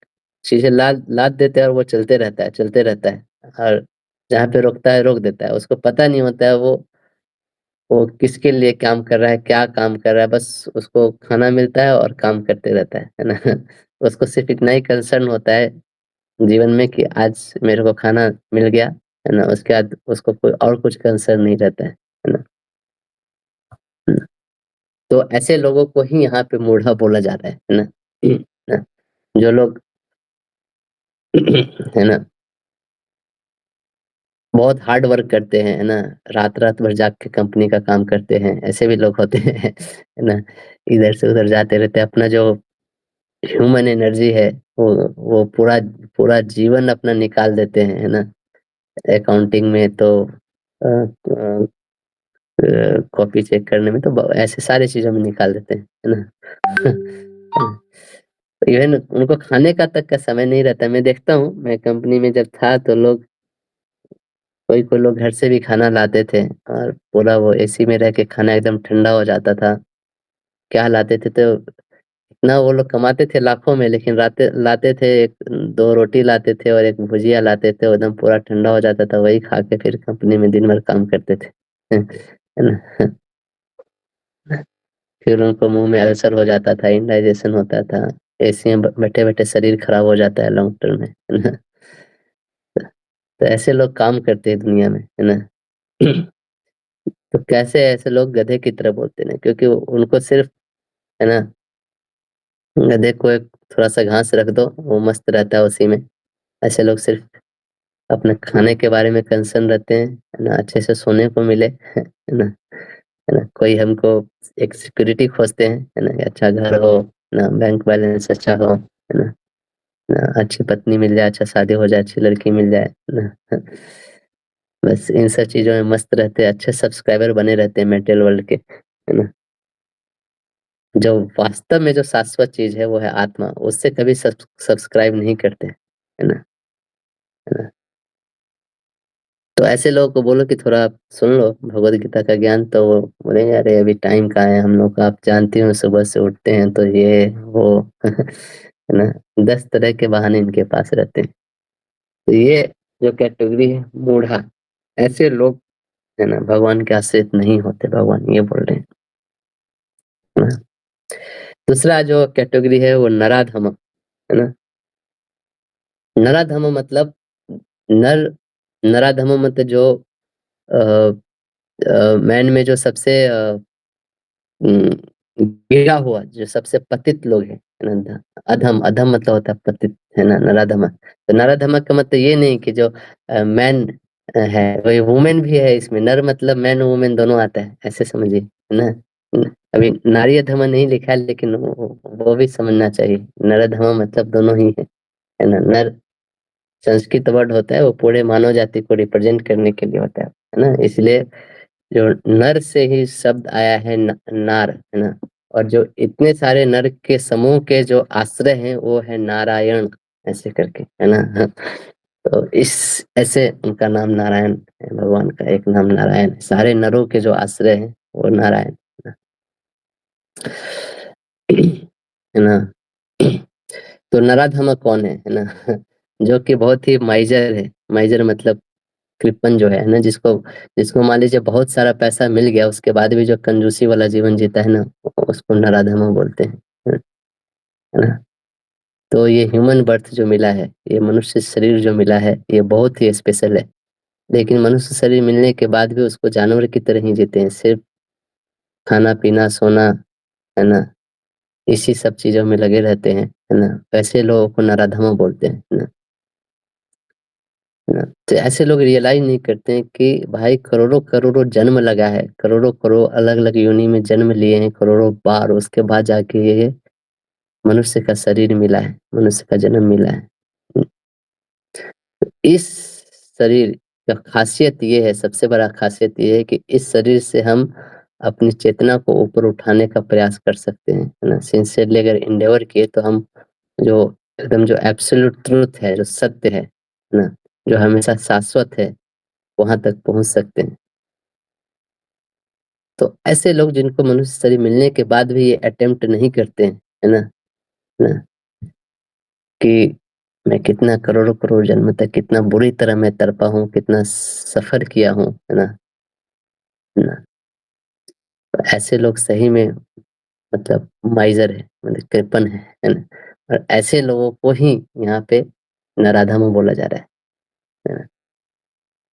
Speaker 1: चीज़ें लाद लाद देते हैं और वो चलते रहता है, चलते रहता है और जहाँ पे रोकता है, रोक देता है। उसको पता नहीं होता है वो किसके लिए काम कर रहा है, क्या काम कर रहा है, बस उसको खाना मिलता है और काम करते रहता है ना? उसको सिर्फ़ इतना ही कंसर्न होता है जीवन में कि आज मेरे को खाना मिल गया, है ना? उसके बाद उसको कोई और कुछ कंसर्न नहीं रहता है ना? हुँ, तो ऐसे लोगों को ही यहाँ पे मूढ़ा बोला जाता है ना? ना? जो लोग है ना? बहुत हार्ड वर्क करते हैं, है ना? रात-रात भर जाग के कंपनी का काम करते हैं, ऐसे भी लोग होते हैं, है ना? इधर से उधर जाते रहते हैं, अपना जो ह्यूमन एनर्जी है, वो पूरा पूरा जीवन अपना निकाल देते हैं, है ना? अकाउंटिंग में तो कॉपी चेक करने में तो ब ऐसे सारी चीज़ों में निकाल देते हैं, है ना? इवन उनको खाने का तक का समय नहीं रहता है, मैं देखता हूँ, मैं कंपनी में जब था तो लोग कोई-कोई लोग घर से भी खाना लाते थे और पूरा वो एसी में रह के खाना एकदम ठंडा हो जाता था। क्या लाते थे तो इतना वो लोग कमाते थे लाखों में लेकिन राते लाते थे 2 रोटी लाते थे और 1 भुजिया लाते थे, वो एकदम पूरा ठंडा हो जाता था, वही खा के फिर कंपनी में दिन भर काम करते थे। है ना? फिर उनको मुँह में अल्सर हो जाता था, इंडाइजेशन होता था, एसी में ब बैठे-बैठे शरीर खराब हो जाता है लॉन्ग टर्म में, है ना? तो ऐसे लोग काम करते हैं दुनिया में, है ना? तो कैसे ऐसे लोग गधे की तरह बोलते हैं क्योंकि उनको सिर्फ है ना, गधे को एक थोड़ा-सा घास रख दो, वो मस्त रहता है उसी में। ऐसे लोग सिर्फ अपने खाने के बारे में कंसर्न रहते हैं, है ना? अच्छे से सोने को मिले, है ना? है ना? कोई हमको एक सिक्योरिटी खोजते हैं, है ना? कि अच्छा घर हो, ना बैंक बैलेंस अच्छा हो, है ना? ना अच्छी पत्नी मिल जाए, अच्छा शादी हो जाए, अच्छी लड़की मिल जाए, है ना? बस इन सब चीज़ों में मस्त रहते हैं, अच्छे सब्सक्राइबर बने रहते हैं मेंटल वर्ल्ड के, है ना? जो वास्तव में जो शाश्वत चीज़ है वो है आत्मा, उससे कभी सब्सक्राइब नहीं करते, है ना? है ना? तो ऐसे लोगों को बोलो कि थोड़ा सुन लो भगवद गीता का ज्ञान तो वो बोलेंगे अरे अभी टाइम कहाँ है हम लोग का आप जानती हो सुबह से उठते हैं तो ये वो है ना? 10 तरह के बहाने इनके पास रहते हैं। तो ये जो कैटेगरी है मूढ़ा, ऐसे लोग है ना भगवान के आश्रित नहीं होते भगवान ये बोल रहे हैं, है ना? दूसरा जो कैटेगरी है वो नराधम, है ना? नराधम मतलब नर नराधम मतलब जो अ मैन में जो सबसे उम, गिरा हुआ जो सबसे पतित लोग हैं, है ना? अधम अधम मतलब होता है पतित, है ना? नराधम। तो नराधम का मतलब ये नहीं कि जो मैन है, वही वुमेन भी है इसमें, नर मतलब मैन वुमेन दोनों आता है, ऐसे समझिए, है ना? अभी नारी अधम नहीं लिखा है लेकिन वो भी समझना चाहिए, नर-अधम मतलब दोनों ही है ना? नर संस्कृत वर्ड होता है, वो पूरे मानव जाति को रिप्रेजेंट करने के लिए होता है ना? इसलिए जो नर से ही शब्द आया है नार, है ना? और जो इतने सारे नर के समूह के जो आश्रय हैं, वो है नारायण, ऐसे करके, है ना? हाँ, तो इस ऐसे उनका नाम नारायण है, भगवान का एक नाम नारायण है। सारे नरों के जो आश्रय हैं, वो नारायण, है ना? है ना? तो नराधम कौन है ना? जो कि बहुत ही माइज़र है, माइज़र मतलब कृपन जो है ना जिसको जिसको मान लीजिए बहुत सारा पैसा मिल गया उसके बाद भी जो कंजूसी वाला जीवन जीता है ना उसको नराधमा बोलते हैं, है ना? तो ये ह्यूमन बर्थ जो मिला है, ये मनुष्य शरीर जो मिला है, ये बहुत ही स्पेशल है। लेकिन मनुष्य शरीर मिलने के बाद भी उसको जानवर की तरह ही जीते हैं, सिर्फ खाना पीना सोना, है ना, इसी सब चीजों में लगे रहते हैं, है ना। ऐसे लोगों को नराधमा बोलते हैं, है ना। है ना, तो ऐसे लोग रियलाइज नहीं करते हैं कि भाई करोड़ों करोड़ों जन्म लगा है, करोड़ों करोड़ अलग अलग योनि में जन्म लिए हैं करोड़ों बार, उसके बाद जाके ये मनुष्य का शरीर मिला है, मनुष्य का जन्म मिला है। इस शरीर का खासियत ये है, सबसे बड़ा खासियत ये है कि इस शरीर से हम अपनी चेतना को ऊपर उठाने का प्रयास कर सकते हैं, है ना। सिंसियरली अगर इंडेवर किए तो हम जो एकदम जो एब्सोल्यूट ट्रूथ है, जो सत्य है ना, जो हमेशा शाश्वत है, वहां तक पहुंच सकते हैं। तो ऐसे लोग जिनको मनुष्य शरीर मिलने के बाद भी ये अटेम्प्ट नहीं करते हैं, है ना, ना कि मैं कितना करोड़ों करोड़ जन्म तक कितना बुरी तरह मैं तड़पा हूँ, कितना सफर किया हूँ, है ना, है ना। तो ऐसे लोग सही में मतलब माइजर है, मतलब कृपण है ना। और ऐसे लोगों को ही यहाँ पे नराधम बोला जा रहा है ना।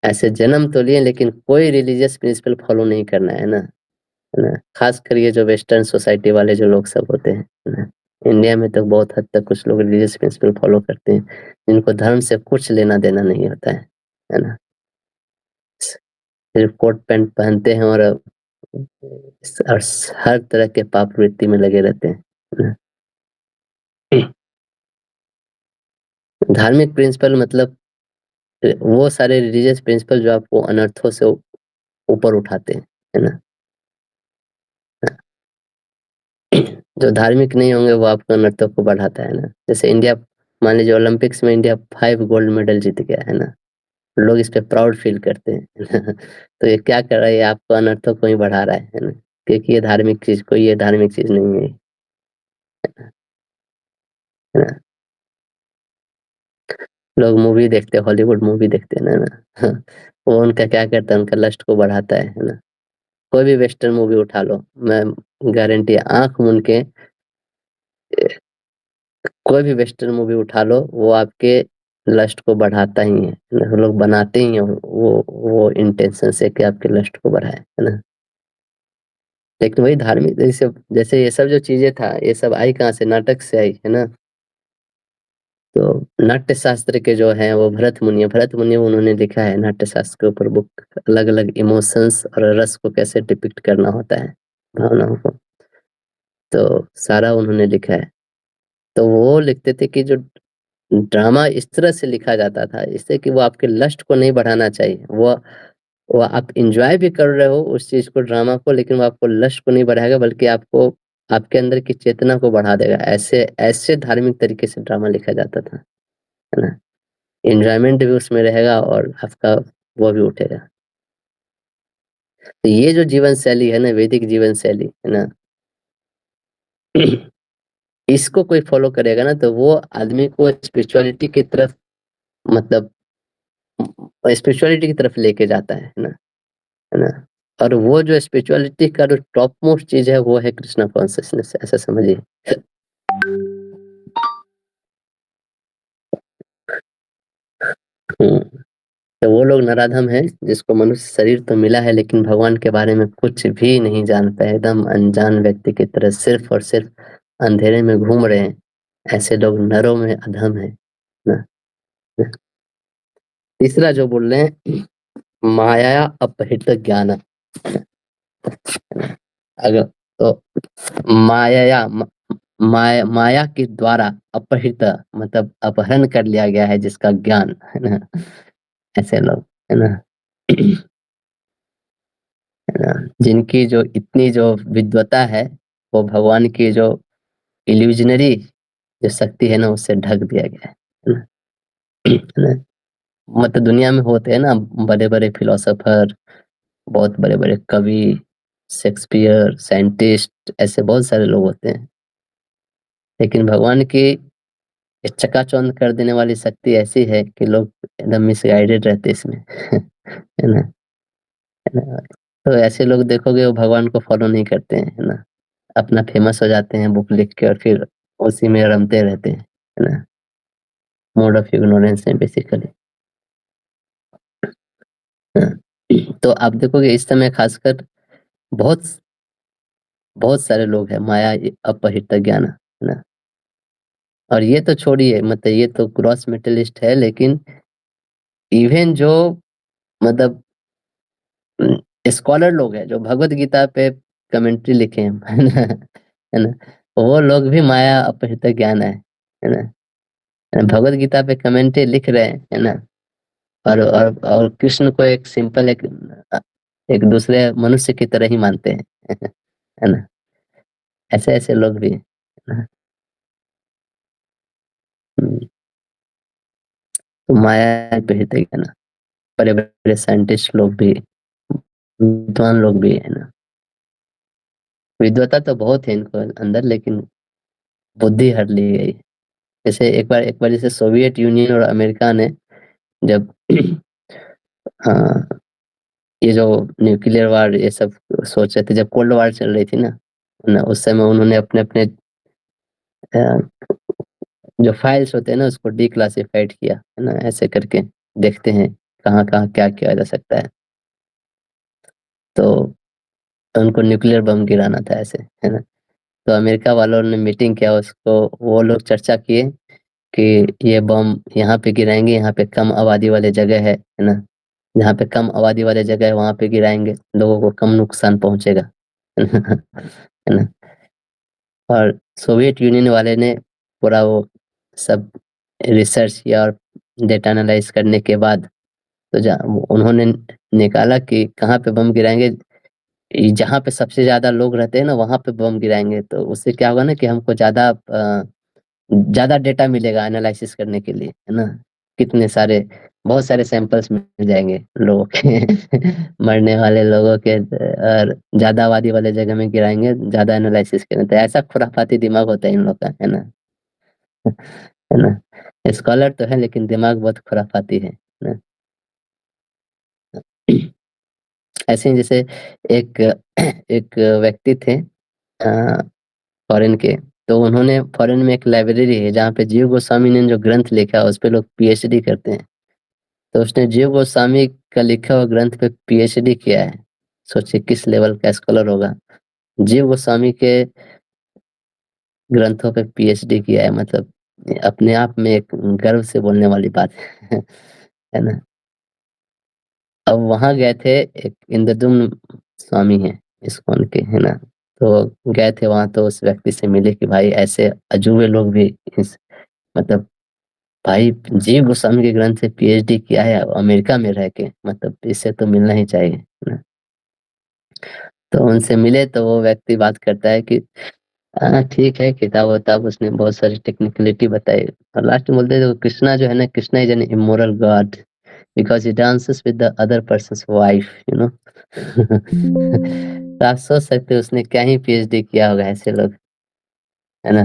Speaker 1: ऐसे जन्म तो लिए लेकिन कोई रिलीजियस प्रिंसिपल फॉलो नहीं करना है ना। खास कर ये जो वेस्टर्न सोसाइटी वाले जो लोग सब होते हैं, है ना। इंडिया में तो बहुत हद तक कुछ लोग रिलीजियस प्रिंसिपल फॉलो करते हैं, जिनको धर्म से कुछ लेना देना नहीं होता है ना। सिर्फ कोट पैंट पहनते हैं और हर तरह के पाप वृत्ति में लगे रहते हैं, है ना। धार्मिक प्रिंसिपल मतलब वो सारे रिलीजियस प्रिंसिपल जो आपको अनर्थों से ऊपर उठाते हैं, है ना। जो धार्मिक नहीं होंगे वो आपको अनर्थों को बढ़ाता है ना। जैसे इंडिया, मान लीजिए ओलंपिक्स में इंडिया 5 गोल्ड मेडल जीत गया, है ना। लोग इस पे प्राउड फील करते हैं, है ना? तो ये क्या कर रहा है, ये आपको अनर्थों को ही बढ़ा रहा है ना। क्योंकि ये धार्मिक चीज, कोई ये धार्मिक चीज नहीं है, है ना। लोग मूवी देखते हैं, हॉलीवुड मूवी देखते हैं ना। वो उनका क्या करता है, उनका लस्ट को बढ़ाता है ना। कोई भी वेस्टर्न मूवी उठा लो, मैं गारंटी आंख मूंद के कोई भी वेस्टर्न मूवी उठा लो, वो आपके लस्ट को बढ़ाता ही है ना। वो लोग बनाते ही हैं वो इंटेंशन से कि आपके लस्ट को बढ़ाए, है ना। लेकिन वही धार्मिक जैसे जैसे ये सब जो चीजें था, ये सब आई कहाँ से, नाटक से आई, है ना। तो नाट्य शास्त्र के जो है वो भरत मुनि उन्होंने लिखा है नाट्य शास्त्र के ऊपर बुक, अलग अलग इमोशंस और रस को कैसे डिपिक्ट करना होता है, भावनाओं को, तो सारा उन्होंने लिखा है। तो वो लिखते थे कि जो ड्रामा इस तरह से लिखा जाता था, इससे कि वो आपके लस्ट को नहीं बढ़ाना चाहिए, वो आप एंजॉय भी कर रहे हो उस चीज को, ड्रामा को, लेकिन वो आपको लस्ट को नहीं बढ़ाएगा, बल्कि आपको आपके अंदर की चेतना को बढ़ा देगा। ऐसे ऐसे धार्मिक तरीके से ड्रामा लिखा जाता था, है ना। एंजॉयमेंट भी उसमें रहेगा और आपका वो भी उठेगा। तो ये जो जीवन शैली है ना, वैदिक जीवन शैली, है ना, इसको कोई फॉलो करेगा ना तो वो आदमी को स्पिरिचुअलिटी की तरफ, मतलब स्पिरिचुअलिटी की तरफ लेके जाता है ना। और वो जो स्पिरिचुअलिटी का जो टॉप मोस्ट चीज है वो है कृष्णा कॉन्शियसनेस, ऐसा समझिए। हम्म, तो वो लोग नराधम है जिसको मनुष्य शरीर तो मिला है लेकिन भगवान के बारे में कुछ भी नहीं जानता है, एकदम अनजान व्यक्ति की तरह सिर्फ और सिर्फ अंधेरे में घूम रहे हैं। ऐसे लोग नरों में अधम है ना। तीसरा जो बोल रहे हैं, माया अपहृत ज्ञान, अगर तो माया माया के द्वारा अपहृत मतलब अपहरण कर लिया गया है जिसका ज्ञान, है ना। ऐसे लोग, है ना, है ना, जिनकी जो इतनी जो विद्वता है, वो भगवान की जो इल्यूजनरी जो शक्ति है ना उससे ढक दिया गया है ना। है ना? मतलब दुनिया में होते हैं ना बड़े बड़े फिलोसोफर, बहुत बड़े बड़े कवि, शेक्सपियर, साइंटिस्ट, ऐसे बहुत सारे लोग होते हैं, लेकिन भगवान की ये चकाचौंध कर देने वाली शक्ति ऐसी है कि लोग एकदम मिसगाइडेड रहते इसमें। है ना, है ना। तो ऐसे लोग देखोगे वो भगवान को फॉलो नहीं करते हैं, है ना। अपना फेमस हो जाते हैं बुक लिख के और फिर उसी में रमते रहते हैं, है ना। मोड ऑफ इग्नोरेंस है बेसिकली। तो आप देखोगे इस समय खासकर बहुत बहुत सारे लोग हैं माया अपहृत ज्ञान, है ना? और ये तो छोड़िए, मतलब ये तो ग्रॉस मेटलिस्ट है, लेकिन इवन जो मतलब स्कॉलर लोग हैं जो भगवत गीता पे कमेंट्री लिखे हैं, है ना? है ना? वो लोग भी माया अपहृत ज्ञान है ना? भगवत गीता पे कमेंट्री लिख रहे हैं, है ना? और कृष्ण को एक सिंपल एक दूसरे मनुष्य की तरह ही मानते हैं, है ना? ऐसे ऐसे लोग भी हैं, है ना? तो माया अपहृत ज्ञान, बड़े बड़े साइंटिस्ट लोग भी, विद्वान लोग भी, है ना? विद्वता तो बहुत है इनको अंदर, लेकिन बुद्धि हर ली गई। जैसे एक बार जैसे सोवियत यूनियन और अमेरिका ने जब हाँ, ये जो न्यूक्लियर वार ये सब सोच रहे थे, जब कोल्ड वार चल रही थी ना उस समय उन्होंने अपने अपने जो फाइल्स होते हैं ना उसको डिक्लासिफाइड किया, है ना? ऐसे करके देखते हैं कहाँ कहाँ क्या किया जा सकता है। तो उनको न्यूक्लियर बम गिराना था ऐसे, है ना? तो अमेरिका वालों ने मीटिंग किया, उसको वो लोग चर्चा किए कि ये बम यहाँ पे गिराएंगे, यहाँ पे कम आबादी वाले जगह है ना? जहाँ पे कम आबादी वाले जगह है वहाँ पे गिराएंगे, लोगों को कम नुकसान पहुंचेगा, है ना? और सोवियत यूनियन वाले ने पूरा वो सब रिसर्च किया और डेटा एनालाइज करने के बाद तो उन्होंने निकाला कि कहाँ पे बम गिराएंगे, जहाँ पे सबसे ज्यादा लोग रहते हैं ना वहां पे बम गिराएंगे, तो उससे क्या होगा ना कि हमको ज्यादा डेटा मिलेगा एनालिसिस करने के लिए, है ना? कितने सारे बहुत सारे सैंपल्स मिल जाएंगे लोगों के मरने वाले लोगों के, और ज्यादा आबादी वाले जगह में गिराएंगे, ज्यादा एनालिसिस करें, तो ऐसा खुराफाती दिमाग होता है इन लोग का, है ना? है ना? स्कॉलर तो है लेकिन दिमाग बहुत खुराफाती है ना? ऐसे ही जैसे एक एक व्यक्ति थे फॉरेन के, तो उन्होंने फॉरेन में एक लाइब्रेरी है जहाँ पे जीव गोस्वामी ने जो ग्रंथ लिखा है उस पे लोग पीएचडी करते हैं। तो उसने जीव गोस्वामी का लिखा हुआ ग्रंथ पे पीएचडी किया है। सोचिए किस लेवल का स्कॉलर होगा। जीव गोस्वामी के ग्रंथों पे पीएचडी किया है, मतलब अपने आप में एक गर्व से बोलने वाली बात है है ना? अब वहां गए थे, एक इंद्रदुम्न स्वामी है इस्कॉन के, है ना? तो गए थे वहां, तो उस व्यक्ति से मिले कि भाई ऐसे अजूबे लोग भी इस मतलब भाई जीव गोस्वामी के ग्रंथ से पीएचडी किया है अमेरिका में रह के, मतलब इससे तो मिलना ही चाहिए, है ना? तो उनसे मिले तो वो व्यक्ति बात करता है कि हाँ ठीक है, किताब वताब उसने बहुत सारी टेक्निकलिटी बताई, और लास्ट में बोलते हैं कृष्णा जो है ना, Krishna is an immoral God because he dances with the other persons wife, you know. तो आप सोच सकते हो उसने क्या ही पीएचडी किया होगा ऐसे लोग, है ना?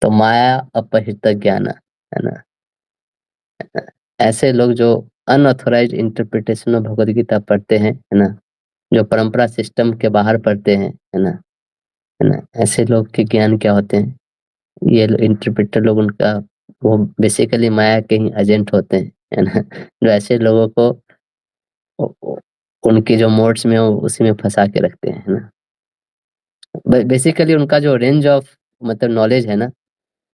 Speaker 1: तो माया अपहृत ज्ञान, है ना? ऐसे लोग जो unauthorised interpretation of Bhagavad Gita पढ़ते हैं, है ना? जो परंपरा सिस्टम के बाहर पढ़ते हैं, है ना? है ना? ऐसे लोग के ज्ञान क्या होते हैं? ये इंटरप्रेटर लोग उनका वो बेसिकली माया के ही एजेंट होते हैं, है ना? जो ऐसे लोगों को उनके जो मोड्स में हो उसी में फंसा के रखते हैं, है ना? बेसिकली उनका जो रेंज ऑफ मतलब नॉलेज है ना,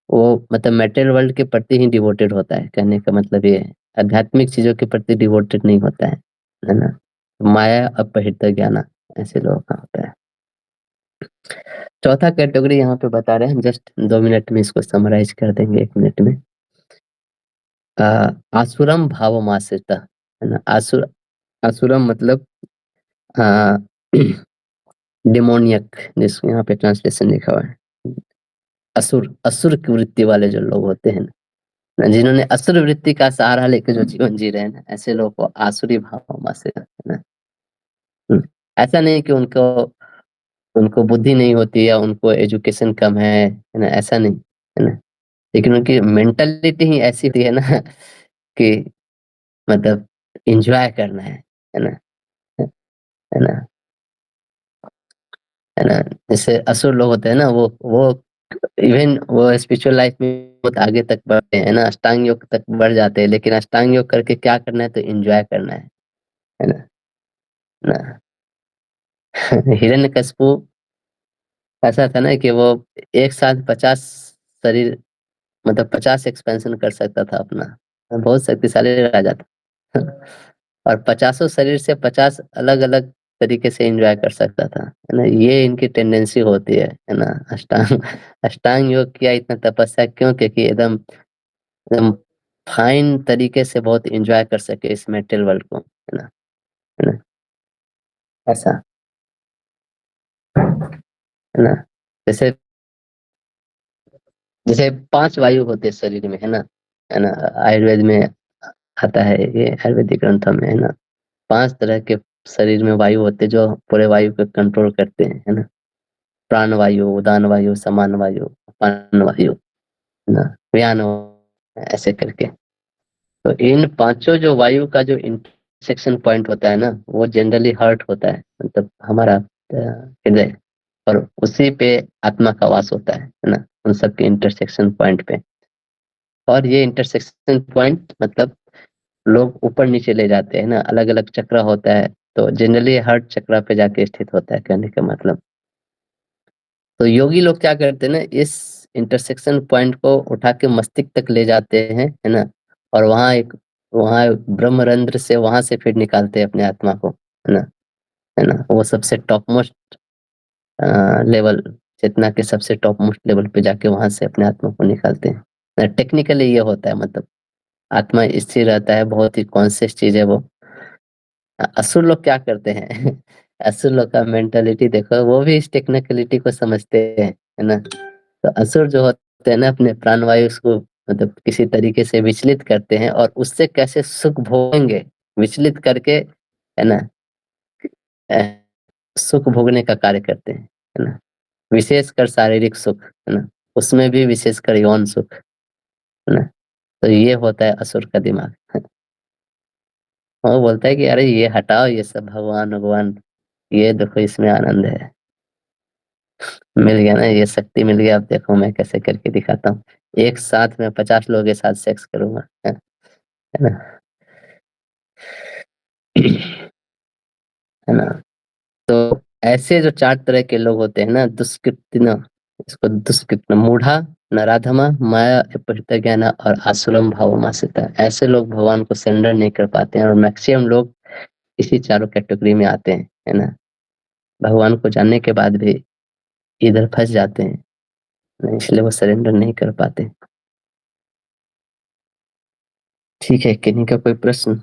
Speaker 1: वो मतलब मेटेरियल वर्ल्ड के प्रति ही डिवोटेड होता है, कहने का मतलब ये है, आध्यात्मिक चीजों के प्रति डिवोटेड नहीं होता है ना? माया अपहृत ज्ञान ऐसे लोगों का होता है। चौथा कैटेगरी यहाँ पे बता रहे हैं, जस्ट 2 मिनट में इसको समराइज कर देंगे, 1 मिनट में। आसुरम भावमाश्रित, है ना? आसुरम मतलब डिमोनियक, जिसको यहाँ पे ट्रांसलेशन लिखा हुआ है, असुर असुर की वृत्ति वाले जो लोग होते हैं ना, जिन्होंने असुर वृत्ति का सहारा लेकर जो जीवन जी रहे हैं ना, ऐसे लोगों को आसुरी भावमाश्रित, है ना? हम्म, ऐसा नहीं कि उनको उनको बुद्धि नहीं होती या उनको एजुकेशन कम है ना? ऐसा नहीं, है ना? लेकिन उनकी मेंटालिटी ही ऐसी होती है ना कि मतलब एन्जॉय करना है ना? है ना? है ना? जैसे असुर लोग होते हैं ना, वो इवन वो स्पिरिचुअल लाइफ में बहुत आगे तक बढ़ते हैं ना, अष्टांग योग तक बढ़ जाते हैं, लेकिन अष्टांग योग करके क्या करना है, तो एंजॉय करना है ना ना हिरण्यकशिपु ऐसा था ना कि वो एक साथ 50 शरीर, मतलब 50 एक्सपेंशन कर सकता था अपना, बहुत शक्तिशाली राजा था और 50 शरीर से 50 अलग अलग तरीके से एंजॉय कर सकता था, है ना। ये इनकी टेंडेंसी होती है ना। अष्टांग अष्टांग योग किया, इतना तपस्या क्यों, क्योंकि एकदम एकदम फाइन तरीके से बहुत एंजॉय कर सके इस मेटेरियल वर्ल्ड को, है ना, ऐसा, है ना। जैसे जैसे 5 वायु होते हैं शरीर में, है ना। आयुर्वेद में आता है, ये आयुर्वेदिक ग्रंथों में, है ना। 5 तरह के शरीर में वायु होते हैं जो पूरे वायु को कंट्रोल करते हैं, है ना। प्राण वायु, उदान वायु, समान वायु, अपान वायु, है ना, व्यान वायु, ऐसे करके। तो इन पांचों जो वायु का जो इंटरसेक्शन पॉइंट होता है ना, वो जनरली हार्ट होता है, मतलब हमारा हृदय, और उसी पे आत्मा का वास होता है ना, उन सबके इंटरसेक्शन पॉइंट पे। और ये इंटरसेक्शन पॉइंट मतलब लोग ऊपर नीचे ले जाते हैं ना, अलग अलग चक्र होता है, तो जनरली हार्ट चक्र पे जाके स्थित होता है, कहने का मतलब। तो योगी लोग क्या करते हैं ना, इस इंटरसेक्शन पॉइंट को उठा के मस्तिष्क तक ले जाते हैं, है ना। और वहाँ ब्रह्मरंध्र से वहां से फिर निकालते हैं अपने आत्मा को, है ना। वो सबसे टॉप मोस्ट लेवल, चेतना के सबसे टॉप मोस्ट लेवल पे जाके वहां से अपने आत्मा को निकालते हैं। टेक्निकली ये होता है, मतलब आत्मा स्थिर रहता है, बहुत ही कॉन्शियस चीज है वो। असुर लोग क्या करते हैं असुर लोग का मेंटालिटी देखो, वो भी इस टेक्निकलिटी को समझते हैं, है ना। तो असुर जो होते हैं ना, अपने प्राणवायु को मतलब किसी तरीके से विचलित करते हैं, और उससे कैसे सुख भोगेंगे, विचलित करके, है ना, अ, सुख भोगने का कार्य करते हैं, है ना। विशेषकर शारीरिक सुख, है ना, उसमें भी विशेषकर यौन सुख, है ना। तो ये होता है असुर का दिमाग। वो बोलता है कि अरे ये हटाओ, ये सब भगवान भगवान, ये देखो इसमें आनंद है, मिल गया ना, ये शक्ति मिल गया, अब देखो मैं कैसे करके दिखाता हूँ, एक साथ में 50 लोगों के साथ सेक्स करूंगा, है ना है ना। तो ऐसे जो 4 तरह के लोग होते हैं ना, दुष्कृत्य, इसको दुष्कृत्य, मूढ़ा, नराधमा, माया अपहृत ज्ञान और आसुरम भावमासिता, ऐसे लोग भगवान को सरेंडर नहीं कर पाते हैं, और मैक्सिमम लोग इसी चारों कैटेगरी में आते हैं, है ना। भगवान को जानने के बाद भी इधर फंस जाते हैं, इसलिए वो सरेंडर नहीं कर पाते। ठीक है, किन्हीं का कोई प्रश्न?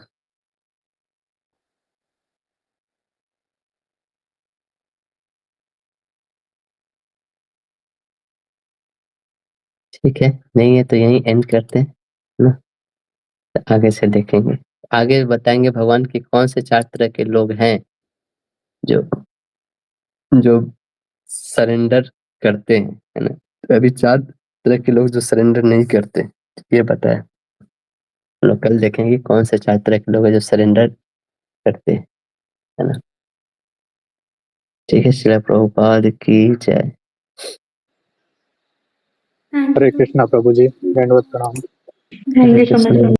Speaker 1: ठीक है, नहीं है तो यहीं एंड करते हैं ना, तो आगे से देखेंगे, आगे बताएंगे भगवान की कौन से 4 तरह के लोग हैं जो जो सरेंडर करते हैं, है ना। तो अभी 4 तरह के लोग जो सरेंडर नहीं करते, ये बताया। हम लोग कल देखेंगे कौन से 4 तरह के लोग हैं जो सरेंडर करते हैं, है ना। ठीक है, श्रील प्रभुपाद की जय।
Speaker 3: हरे कृष्णा प्रभु जी, दंडवत प्रणाम।
Speaker 2: Thank you so much.